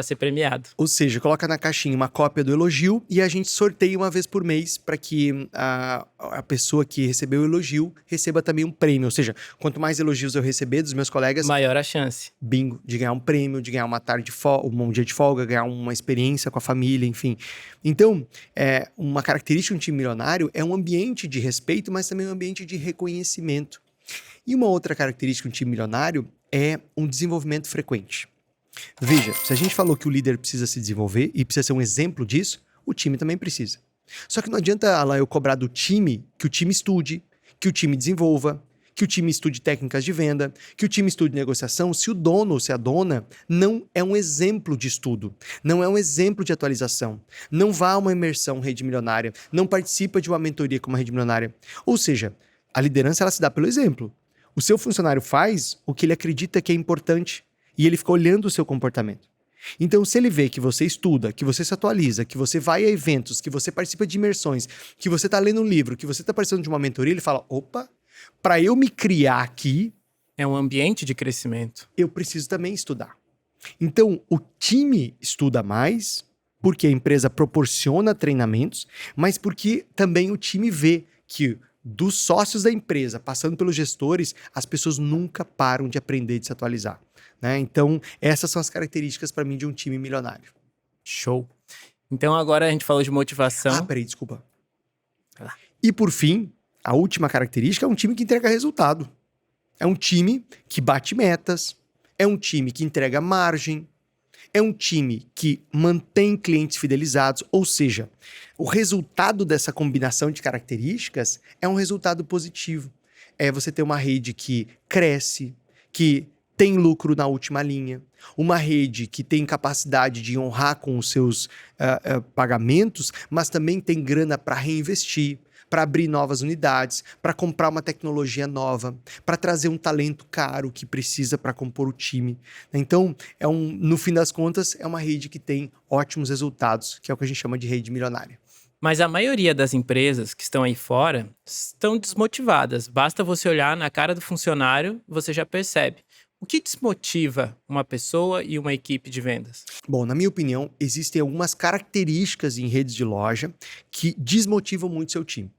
ser premiado. Ou seja, coloca na caixinha uma cópia do elogio e a gente sorteia uma vez por mês para que a pessoa que recebeu o elogio receba também um prêmio. Ou seja, quanto mais elogios eu receber dos meus colegas, maior a chance. Bingo, de ganhar um prêmio, de ganhar uma tarde de folga, um dia de folga, ganhar uma experiência com a família, enfim. Então, uma característica de um time milionário é um ambiente de respeito, mas também um ambiente de reconhecimento. E uma outra característica de um time milionário é um desenvolvimento frequente. Veja, se a gente falou que o líder precisa se desenvolver e precisa ser um exemplo disso, o time também precisa. Só que não adianta lá eu cobrar do time que o time estude, que o time desenvolva, que o time estude técnicas de venda, que o time estude negociação, se o dono ou se a dona não é um exemplo de estudo, não é um exemplo de atualização, não vá a uma imersão Rede Milionária, não participa de uma mentoria como a Rede Milionária. Ou seja, a liderança ela se dá pelo exemplo. O seu funcionário faz o que ele acredita que é importante e ele fica olhando o seu comportamento. Então, se ele vê que você estuda, que você se atualiza, que você vai a eventos, que você participa de imersões, que você está lendo um livro, que você está participando de uma mentoria, ele fala, opa, para eu me criar aqui... É um ambiente de crescimento. Eu preciso também estudar. Então, o time estuda mais, porque a empresa proporciona treinamentos, mas porque também o time vê que dos sócios da empresa, passando pelos gestores, as pessoas nunca param de aprender, de se atualizar. Né? Então, essas são as características para mim de um time milionário. Show. Então, agora a gente falou de motivação. Peraí, desculpa. E por fim, a última característica é um time que entrega resultado. É um time que bate metas, é um time que entrega margem, é um time que mantém clientes fidelizados, ou seja, o resultado dessa combinação de características é um resultado positivo. É você ter uma rede que cresce, que tem lucro na última linha, uma rede que tem capacidade de honrar com os seus pagamentos, mas também tem grana para reinvestir, para abrir novas unidades, para comprar uma tecnologia nova, para trazer um talento caro que precisa para compor o time. Então, no fim das contas, é uma rede que tem ótimos resultados, que é o que a gente chama de rede milionária. Mas a maioria das empresas que estão aí fora estão desmotivadas. Basta você olhar na cara do funcionário, você já percebe. O que desmotiva uma pessoa e uma equipe de vendas? Bom, na minha opinião, existem algumas características em redes de loja que desmotivam muito seu time.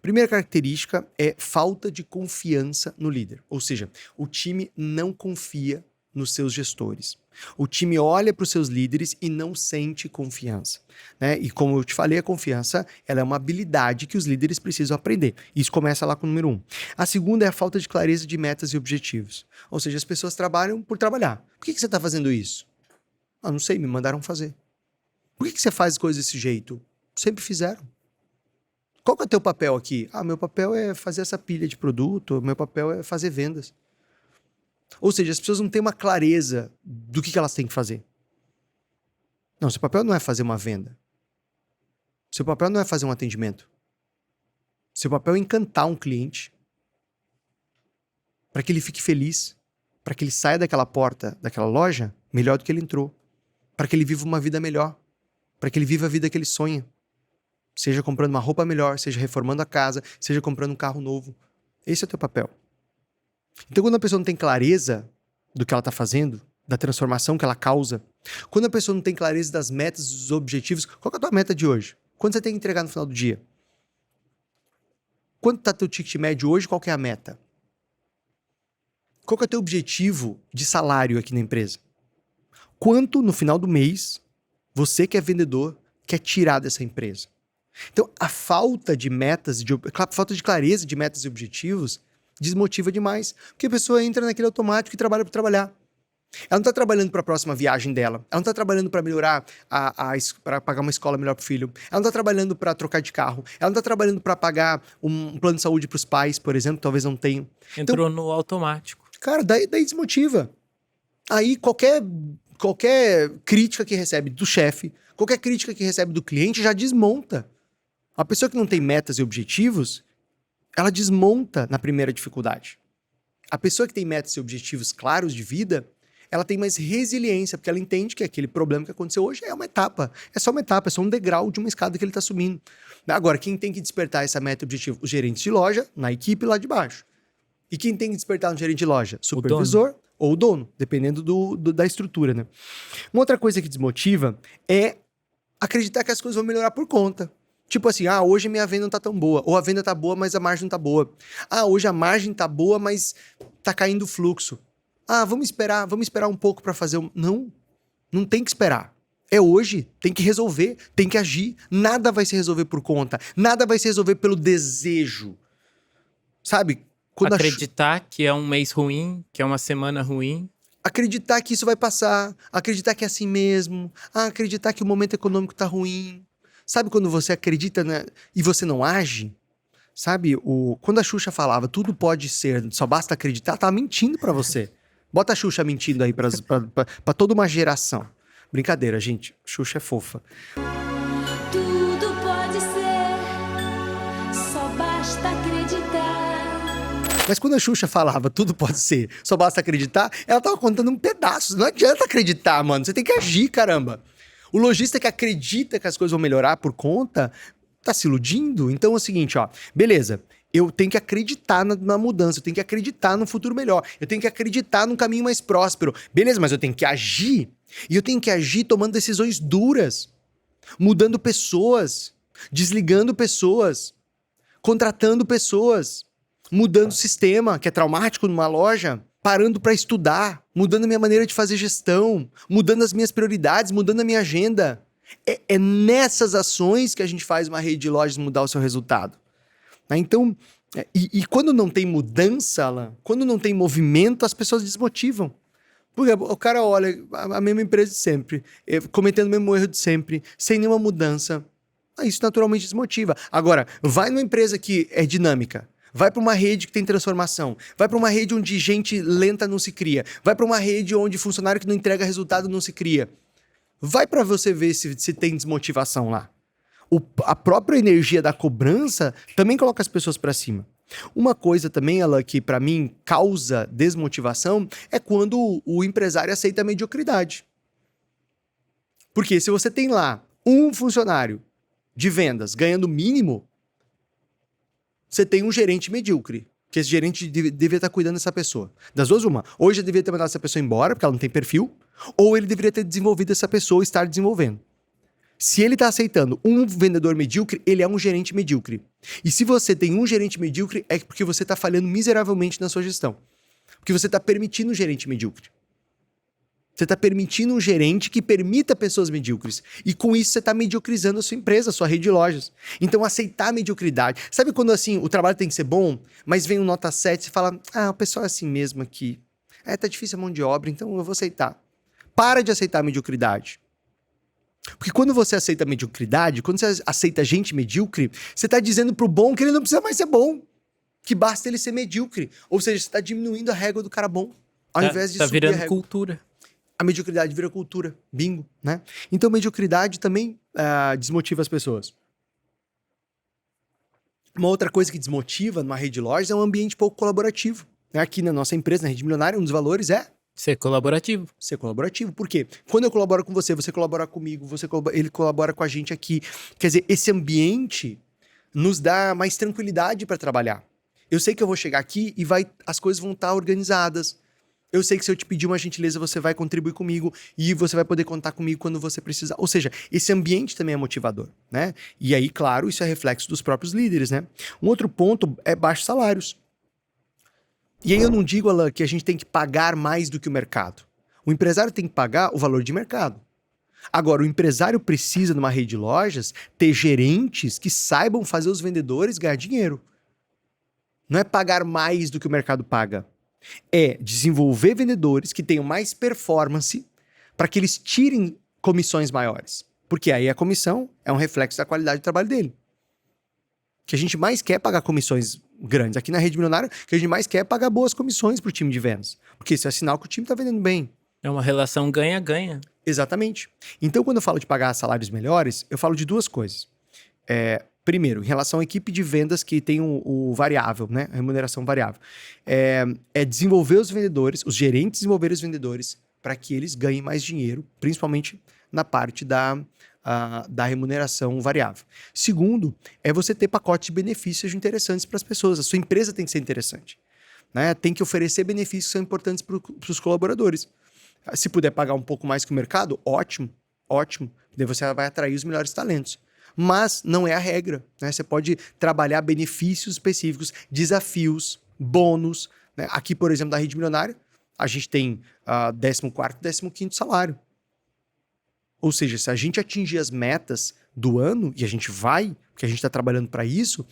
Primeira característica é falta de confiança no líder. Ou seja, o time não confia nos seus gestores. O time olha para os seus líderes e não sente confiança, né? E como eu te falei, a confiança ela é uma habilidade que os líderes precisam aprender. Isso começa lá com o número 1. A segunda é a falta de clareza de metas e objetivos. Ou seja, as pessoas trabalham por trabalhar. Por que você está fazendo isso? Ah, não sei, me mandaram fazer. Por que você faz coisas desse jeito? Sempre fizeram. Qual que é o teu papel aqui? Ah, meu papel é fazer essa pilha de produto, meu papel é fazer vendas. Ou seja, as pessoas não têm uma clareza do que elas têm que fazer. Não, seu papel não é fazer uma venda. Seu papel não é fazer um atendimento. Seu papel é encantar um cliente para que ele fique feliz, para que ele saia daquela porta, daquela loja, melhor do que ele entrou, para que ele viva uma vida melhor, para que ele viva a vida que ele sonha. Seja comprando uma roupa melhor, seja reformando a casa, seja comprando um carro novo. Esse é o teu papel. Então, quando a pessoa não tem clareza do que ela está fazendo, da transformação que ela causa, quando a pessoa não tem clareza das metas, dos objetivos, qual que é a tua meta de hoje? Quanto você tem que entregar no final do dia? Quanto está teu ticket médio hoje? Qual que é a meta? Qual que é o teu objetivo de salário aqui na empresa? Quanto, no final do mês, você que é vendedor quer tirar dessa empresa? Então, a falta de metas, a falta de clareza de metas e objetivos desmotiva demais, porque a pessoa entra naquele automático e trabalha por trabalhar. Ela não está trabalhando para a próxima viagem dela, ela não está trabalhando para melhorar, para pagar uma escola melhor para o filho, ela não está trabalhando para trocar de carro, ela não está trabalhando para pagar um plano de saúde para os pais, por exemplo, que talvez não tenham. Entrou no automático. Cara, daí desmotiva. Aí qualquer crítica que recebe do chefe, qualquer crítica que recebe do cliente já desmonta. A pessoa que não tem metas e objetivos, ela desmonta na primeira dificuldade. A pessoa que tem metas e objetivos claros de vida, ela tem mais resiliência, porque ela entende que aquele problema que aconteceu hoje é uma etapa. É só uma etapa, é só um degrau de uma escada que ele está subindo. Agora, quem tem que despertar essa meta e objetivo? Os gerentes de loja, na equipe lá de baixo. E quem tem que despertar no gerente de loja? Supervisor ou o dono, dependendo da estrutura, né? Uma outra coisa que desmotiva é acreditar que as coisas vão melhorar por conta. Tipo assim, hoje minha venda não tá tão boa. Ou a venda tá boa, mas a margem não tá boa. Hoje a margem tá boa, mas tá caindo o fluxo. Vamos esperar um pouco pra fazer não tem que esperar. É hoje, tem que resolver, tem que agir. Nada vai se resolver por conta. Nada vai se resolver pelo desejo. Sabe? Acreditar que é um mês ruim, que é uma semana ruim. Acreditar que isso vai passar. Acreditar que é assim mesmo. Acreditar que o momento econômico tá ruim. Sabe quando você acredita, né, e você não age? Sabe, quando a Xuxa falava tudo pode ser, só basta acreditar, ela tava mentindo pra você. Bota a Xuxa mentindo aí pra toda uma geração. Brincadeira, gente. Xuxa é fofa. Tudo pode ser, só basta acreditar. Mas quando a Xuxa falava tudo pode ser, só basta acreditar, ela tava contando um pedaço. Não adianta acreditar, mano. Você tem que agir, caramba. O lojista que acredita que as coisas vão melhorar por conta, tá se iludindo? Então é o seguinte, beleza, eu tenho que acreditar na mudança, eu tenho que acreditar no futuro melhor, eu tenho que acreditar num caminho mais próspero. Beleza, mas eu tenho que agir, e eu tenho que agir tomando decisões duras, mudando pessoas, desligando pessoas, contratando pessoas, mudando o sistema, que é traumático numa loja, parando para estudar, mudando a minha maneira de fazer gestão, mudando as minhas prioridades, mudando a minha agenda. É nessas ações que a gente faz uma rede de lojas mudar o seu resultado. Então, quando não tem mudança, Alan, quando não tem movimento, as pessoas desmotivam. Porque o cara olha a mesma empresa de sempre, cometendo o mesmo erro de sempre, sem nenhuma mudança. Isso naturalmente desmotiva. Agora, vai numa empresa que é dinâmica, vai para uma rede que tem transformação. Vai para uma rede onde gente lenta não se cria. Vai para uma rede onde funcionário que não entrega resultado não se cria. Vai para você ver se tem desmotivação lá. A própria energia da cobrança também coloca as pessoas para cima. Uma coisa também, ela que para mim causa desmotivação é quando o empresário aceita a mediocridade. Porque se você tem lá um funcionário de vendas ganhando o mínimo, você tem um gerente medíocre. Que esse gerente deveria estar cuidando dessa pessoa. Das duas, uma. Ou já deveria ter mandado essa pessoa embora, porque ela não tem perfil, ou ele deveria ter desenvolvido essa pessoa e estar desenvolvendo. Se ele está aceitando um vendedor medíocre, ele é um gerente medíocre. E se você tem um gerente medíocre, é porque você está falhando miseravelmente na sua gestão. Porque você está permitindo um gerente medíocre. Você está permitindo um gerente que permita pessoas medíocres. E com isso você está mediocrizando a sua empresa, a sua rede de lojas. Então aceitar a mediocridade. Sabe quando assim o trabalho tem que ser bom, mas vem um nota 7 e você fala, o pessoal é assim mesmo aqui. Tá difícil a mão de obra, então eu vou aceitar. Para de aceitar a mediocridade. Porque quando você aceita a mediocridade, quando você aceita gente medíocre, você está dizendo pro bom que ele não precisa mais ser bom. Que basta ele ser medíocre. Ou seja, você está diminuindo a régua do cara bom. Ao invés de subir a virando régua. cultura. A mediocridade vira cultura. Bingo, né? Então, mediocridade também desmotiva as pessoas. Uma outra coisa que desmotiva numa rede de lojas é um ambiente pouco colaborativo. Aqui na nossa empresa, na Rede Milionária, um dos valores é ser colaborativo. Ser colaborativo. Por quê? Quando eu colaboro com você, você colabora comigo, ele colabora com a gente aqui. Quer dizer, esse ambiente nos dá mais tranquilidade para trabalhar. Eu sei que eu vou chegar aqui e as coisas vão estar organizadas. Eu sei que se eu te pedir uma gentileza, você vai contribuir comigo e você vai poder contar comigo quando você precisar. Ou seja, esse ambiente também é motivador, né? E aí, claro, isso é reflexo dos próprios líderes, né? Um outro ponto é baixos salários. E aí eu não digo, Alan, que a gente tem que pagar mais do que o mercado. O empresário tem que pagar o valor de mercado. Agora, o empresário precisa, numa rede de lojas, ter gerentes que saibam fazer os vendedores ganhar dinheiro. Não é pagar mais do que o mercado paga. É desenvolver vendedores que tenham mais performance para que eles tirem comissões maiores. Porque aí a comissão é um reflexo da qualidade do trabalho dele. O que a gente mais quer é pagar comissões grandes. Aqui na Rede Milionária, o que a gente mais quer é pagar boas comissões para o time de vendas. Porque isso é sinal que o time está vendendo bem. É uma relação ganha-ganha. Exatamente. Então, quando eu falo de pagar salários melhores, eu falo de duas coisas. Primeiro, em relação à equipe de vendas que tem o variável, né? A remuneração variável. É desenvolver os vendedores, os gerentes desenvolver os vendedores para que eles ganhem mais dinheiro, principalmente na parte da remuneração variável. Segundo, é você ter pacotes de benefícios interessantes para as pessoas. A sua empresa tem que ser interessante, né? Tem que oferecer benefícios que são importantes para os colaboradores. Se puder pagar um pouco mais que o mercado, ótimo, ótimo. Daí você vai atrair os melhores talentos. Mas não é a regra, né? Você pode trabalhar benefícios específicos, desafios, bônus, né? Aqui, por exemplo, da Rede Milionária, a gente tem 14º e 15º salário. Ou seja, se a gente atingir as metas do ano, e a gente vai, porque a gente está trabalhando para isso,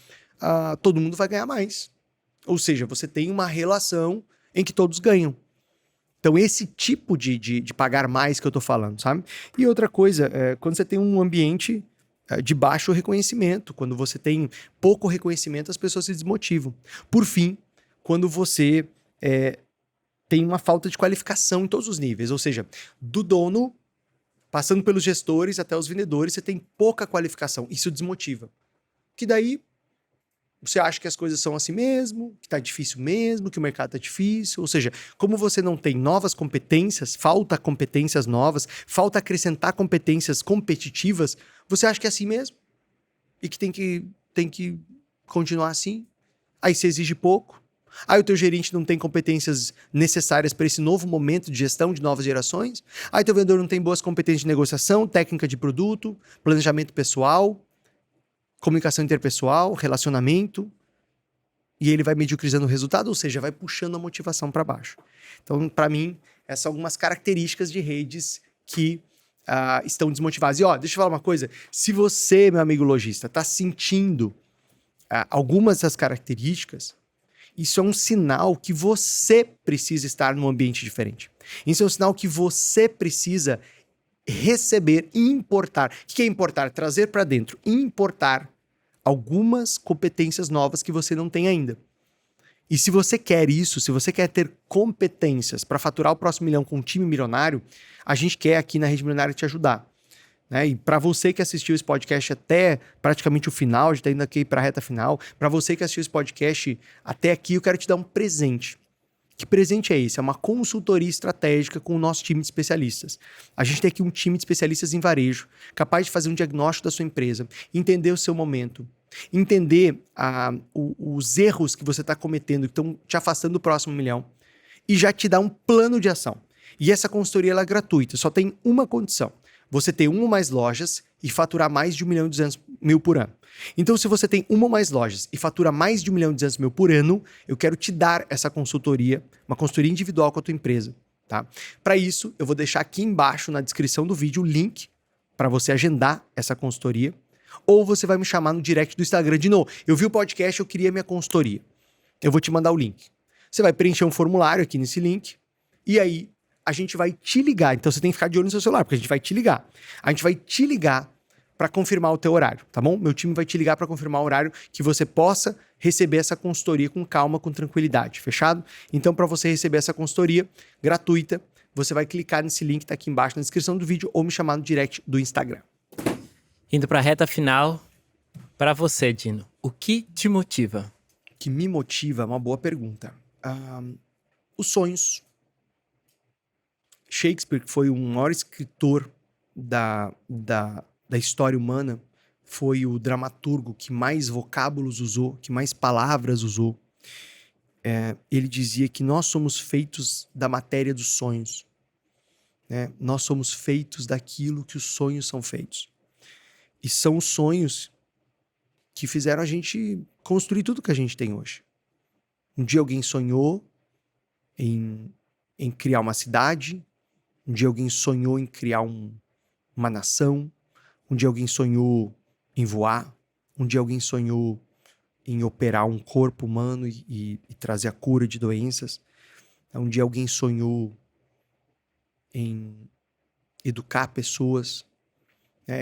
todo mundo vai ganhar mais. Ou seja, você tem uma relação em que todos ganham. Então, esse tipo de pagar mais que eu estou falando, sabe? E outra coisa, quando você tem um ambiente de baixo reconhecimento, quando você tem pouco reconhecimento, as pessoas se desmotivam. Por fim, quando você tem uma falta de qualificação em todos os níveis, ou seja, do dono, passando pelos gestores até os vendedores, você tem pouca qualificação. Isso desmotiva. Que daí você acha que as coisas são assim mesmo, que tá difícil mesmo, que o mercado tá difícil. Ou seja, como você não tem novas competências, falta competências novas, falta acrescentar competências competitivas, você acha que é assim mesmo? E que tem que continuar assim? Aí você exige pouco. Aí o teu gerente não tem competências necessárias para esse novo momento de gestão de novas gerações. Aí teu vendedor não tem boas competências de negociação, técnica de produto, planejamento pessoal, comunicação interpessoal, relacionamento, e ele vai mediocrizando o resultado, ou seja, vai puxando a motivação para baixo. Então, para mim, essas são algumas características de redes que estão desmotivadas. E deixa eu falar uma coisa, se você, meu amigo lojista, está sentindo algumas dessas características, isso é um sinal que você precisa estar num ambiente diferente. Isso é um sinal que você precisa receber e importar. O que é importar? Trazer para dentro. Importar algumas competências novas que você não tem ainda. E se você quer isso, se você quer ter competências para faturar o próximo milhão com um time milionário, a gente quer aqui na Rede Milionária te ajudar. né? E para você que assistiu esse podcast até praticamente o final, já está indo aqui para a reta final, para você que assistiu esse podcast até aqui, eu quero te dar um presente. Que presente é esse? É uma consultoria estratégica com o nosso time de especialistas. A gente tem aqui um time de especialistas em varejo, capaz de fazer um diagnóstico da sua empresa, entender o seu momento, entender os erros que você está cometendo, que estão te afastando do próximo milhão, e já te dar um plano de ação. E essa consultoria ela é gratuita, só tem uma condição. Você ter uma ou mais lojas e faturar mais de 1.200.000 por ano. Então, se você tem uma ou mais lojas e fatura mais de 1.200.000 por ano, eu quero te dar essa consultoria, uma consultoria individual com a tua empresa, tá? Para isso, eu vou deixar aqui embaixo na descrição do vídeo o link para você agendar essa consultoria, ou você vai me chamar no direct do Instagram de novo. Eu vi o podcast, eu queria minha consultoria. Eu vou te mandar o link. Você vai preencher um formulário aqui nesse link e aí a gente vai te ligar. Então você tem que ficar de olho no seu celular, porque a gente vai te ligar. A gente vai te ligar para confirmar o teu horário, tá bom? Meu time vai te ligar para confirmar o horário que você possa receber essa consultoria com calma, com tranquilidade, fechado? Então, para você receber essa consultoria gratuita, você vai clicar nesse link que tá aqui embaixo na descrição do vídeo ou me chamar no direct do Instagram. Indo para a reta final, para você, Dino, o que te motiva? O que me motiva é uma boa pergunta. Os sonhos. Shakespeare, que foi o maior escritor da história humana, foi o dramaturgo que mais vocábulos usou, que mais palavras usou. Ele dizia que nós somos feitos da matéria dos sonhos. Né? Nós somos feitos daquilo que os sonhos são feitos. E são os sonhos que fizeram a gente construir tudo que a gente tem hoje. Um dia alguém sonhou em criar uma cidade, um dia alguém sonhou em criar uma nação, um dia alguém sonhou em voar, um dia alguém sonhou em operar um corpo humano e trazer a cura de doenças, um dia alguém sonhou em educar pessoas.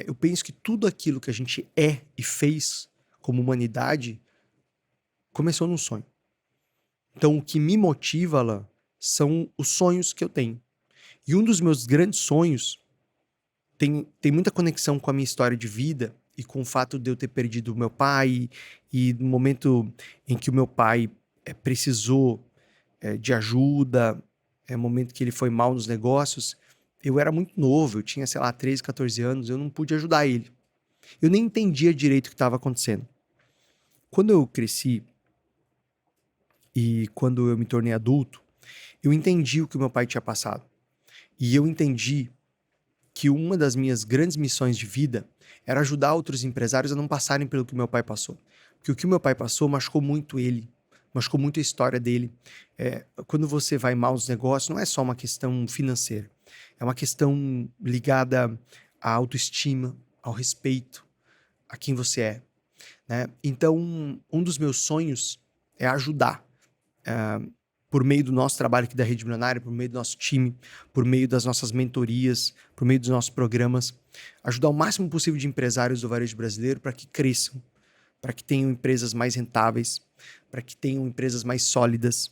Eu penso que tudo aquilo que a gente é e fez como humanidade começou num sonho. Então, o que me motiva, Alan, são os sonhos que eu tenho. E um dos meus grandes sonhos tem muita conexão com a minha história de vida e com o fato de eu ter perdido o meu pai e no momento em que o meu pai precisou de ajuda, momento que ele foi mal nos negócios, eu era muito novo, eu tinha, 13, 14 anos, eu não pude ajudar ele. Eu nem entendia direito o que estava acontecendo. Quando eu cresci e quando eu me tornei adulto, eu entendi o que o meu pai tinha passado. E eu entendi que uma das minhas grandes missões de vida era ajudar outros empresários a não passarem pelo que o meu pai passou. Porque o que o meu pai passou machucou muito ele, machucou muito a história dele. Quando você vai mal nos negócios, não é só uma questão financeira. É uma questão ligada à autoestima, ao respeito, a quem você é. Né? Então, um dos meus sonhos é ajudar, por meio do nosso trabalho aqui da Rede Milionária, por meio do nosso time, por meio das nossas mentorias, por meio dos nossos programas, ajudar o máximo possível de empresários do varejo brasileiro para que cresçam, para que tenham empresas mais rentáveis, para que tenham empresas mais sólidas,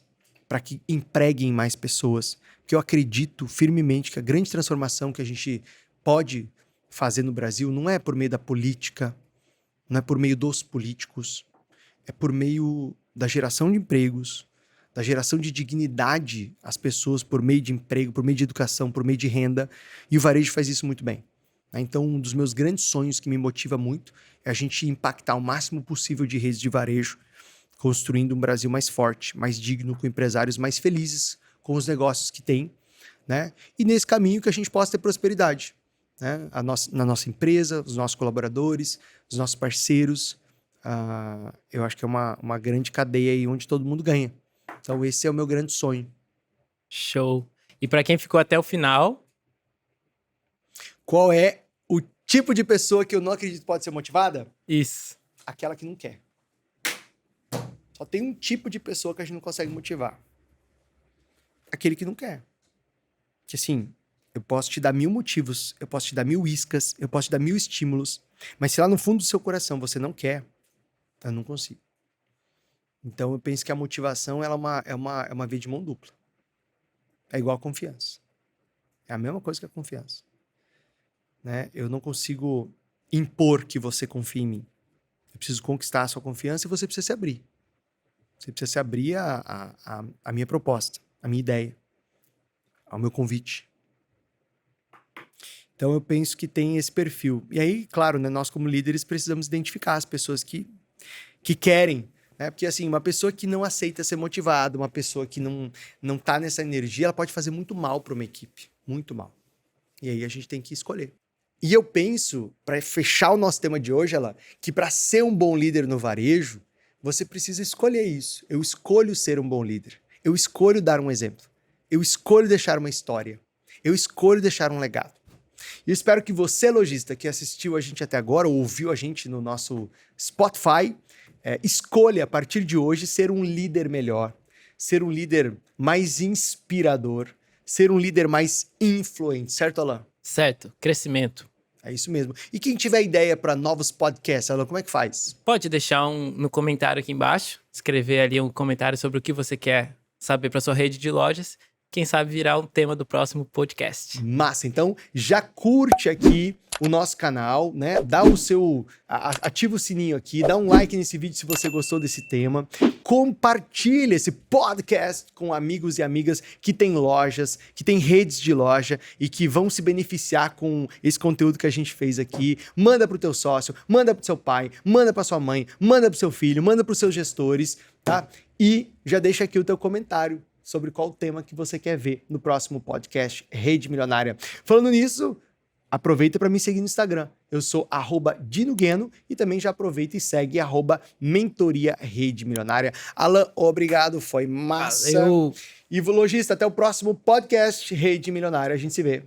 para que empreguem mais pessoas. Porque eu acredito firmemente que a grande transformação que a gente pode fazer no Brasil não é por meio da política, não é por meio dos políticos, é por meio da geração de empregos, da geração de dignidade às pessoas por meio de emprego, por meio de educação, por meio de renda, e o varejo faz isso muito bem. Então, um dos meus grandes sonhos que me motiva muito é a gente impactar o máximo possível de redes de varejo, construindo um Brasil mais forte, mais digno, com empresários mais felizes com os negócios que tem, né? E nesse caminho que a gente possa ter prosperidade, né? Na nossa empresa, os nossos colaboradores, os nossos parceiros. Eu acho que é uma grande cadeia aí onde todo mundo ganha. Então esse é o meu grande sonho. Show. E para quem ficou até o final... Qual é o tipo de pessoa que eu não acredito pode ser motivada? Isso. Aquela que não quer. Só tem um tipo de pessoa que a gente não consegue motivar. Aquele que não quer. Que assim, eu posso te dar 1000 motivos, eu posso te dar 1000 iscas, eu posso te dar 1000 estímulos, mas se lá no fundo do seu coração você não quer, eu não consigo. Então eu penso que a motivação ela é uma via de mão dupla. É igual a confiança. É a mesma coisa que a confiança. né? Eu não consigo impor que você confie em mim. Eu preciso conquistar a sua confiança e você precisa se abrir. Você precisa se abrir à minha proposta, à minha ideia, ao meu convite. Então eu penso que tem esse perfil. E aí, claro, né, nós como líderes precisamos identificar as pessoas que querem, né? Porque assim, uma pessoa que não aceita ser motivada, uma pessoa que não tá nessa energia, ela pode fazer muito mal para uma equipe, muito mal. E aí a gente tem que escolher. E eu penso, para fechar o nosso tema de hoje, que para ser um bom líder no varejo, você precisa escolher isso. Eu escolho ser um bom líder. Eu escolho dar um exemplo. Eu escolho deixar uma história. Eu escolho deixar um legado. E eu espero que você, lojista, que assistiu a gente até agora, ou ouviu a gente no nosso Spotify, escolha, a partir de hoje, ser um líder melhor, ser um líder mais inspirador, ser um líder mais influente, certo, Alan? Certo, crescimento. É isso mesmo. E quem tiver ideia para novos podcasts, Alan, como é que faz? Pode deixar no comentário aqui embaixo, escrever ali um comentário sobre o que você quer saber para sua rede de lojas. Quem sabe virar um tema do próximo podcast. Massa, então já curte aqui o nosso canal, né? Dá o seu, ativa o sininho aqui, dá um like nesse vídeo se você gostou desse tema. Compartilha esse podcast com amigos e amigas que têm lojas, que têm redes de loja e que vão se beneficiar com esse conteúdo que a gente fez aqui. Manda pro teu sócio, manda pro seu pai, manda pra sua mãe, manda pro seu filho, manda pros seus gestores, tá? E já deixa aqui o teu comentário sobre qual tema que você quer ver no próximo podcast Rede Milionária. Falando nisso, aproveita para me seguir no Instagram. Eu sou @DinoGueno e também já aproveita e segue @Mentoria Rede Milionária. Alan, obrigado, foi massa. Valeu. Ivo Lojista, até o próximo podcast Rede Milionária. A gente se vê.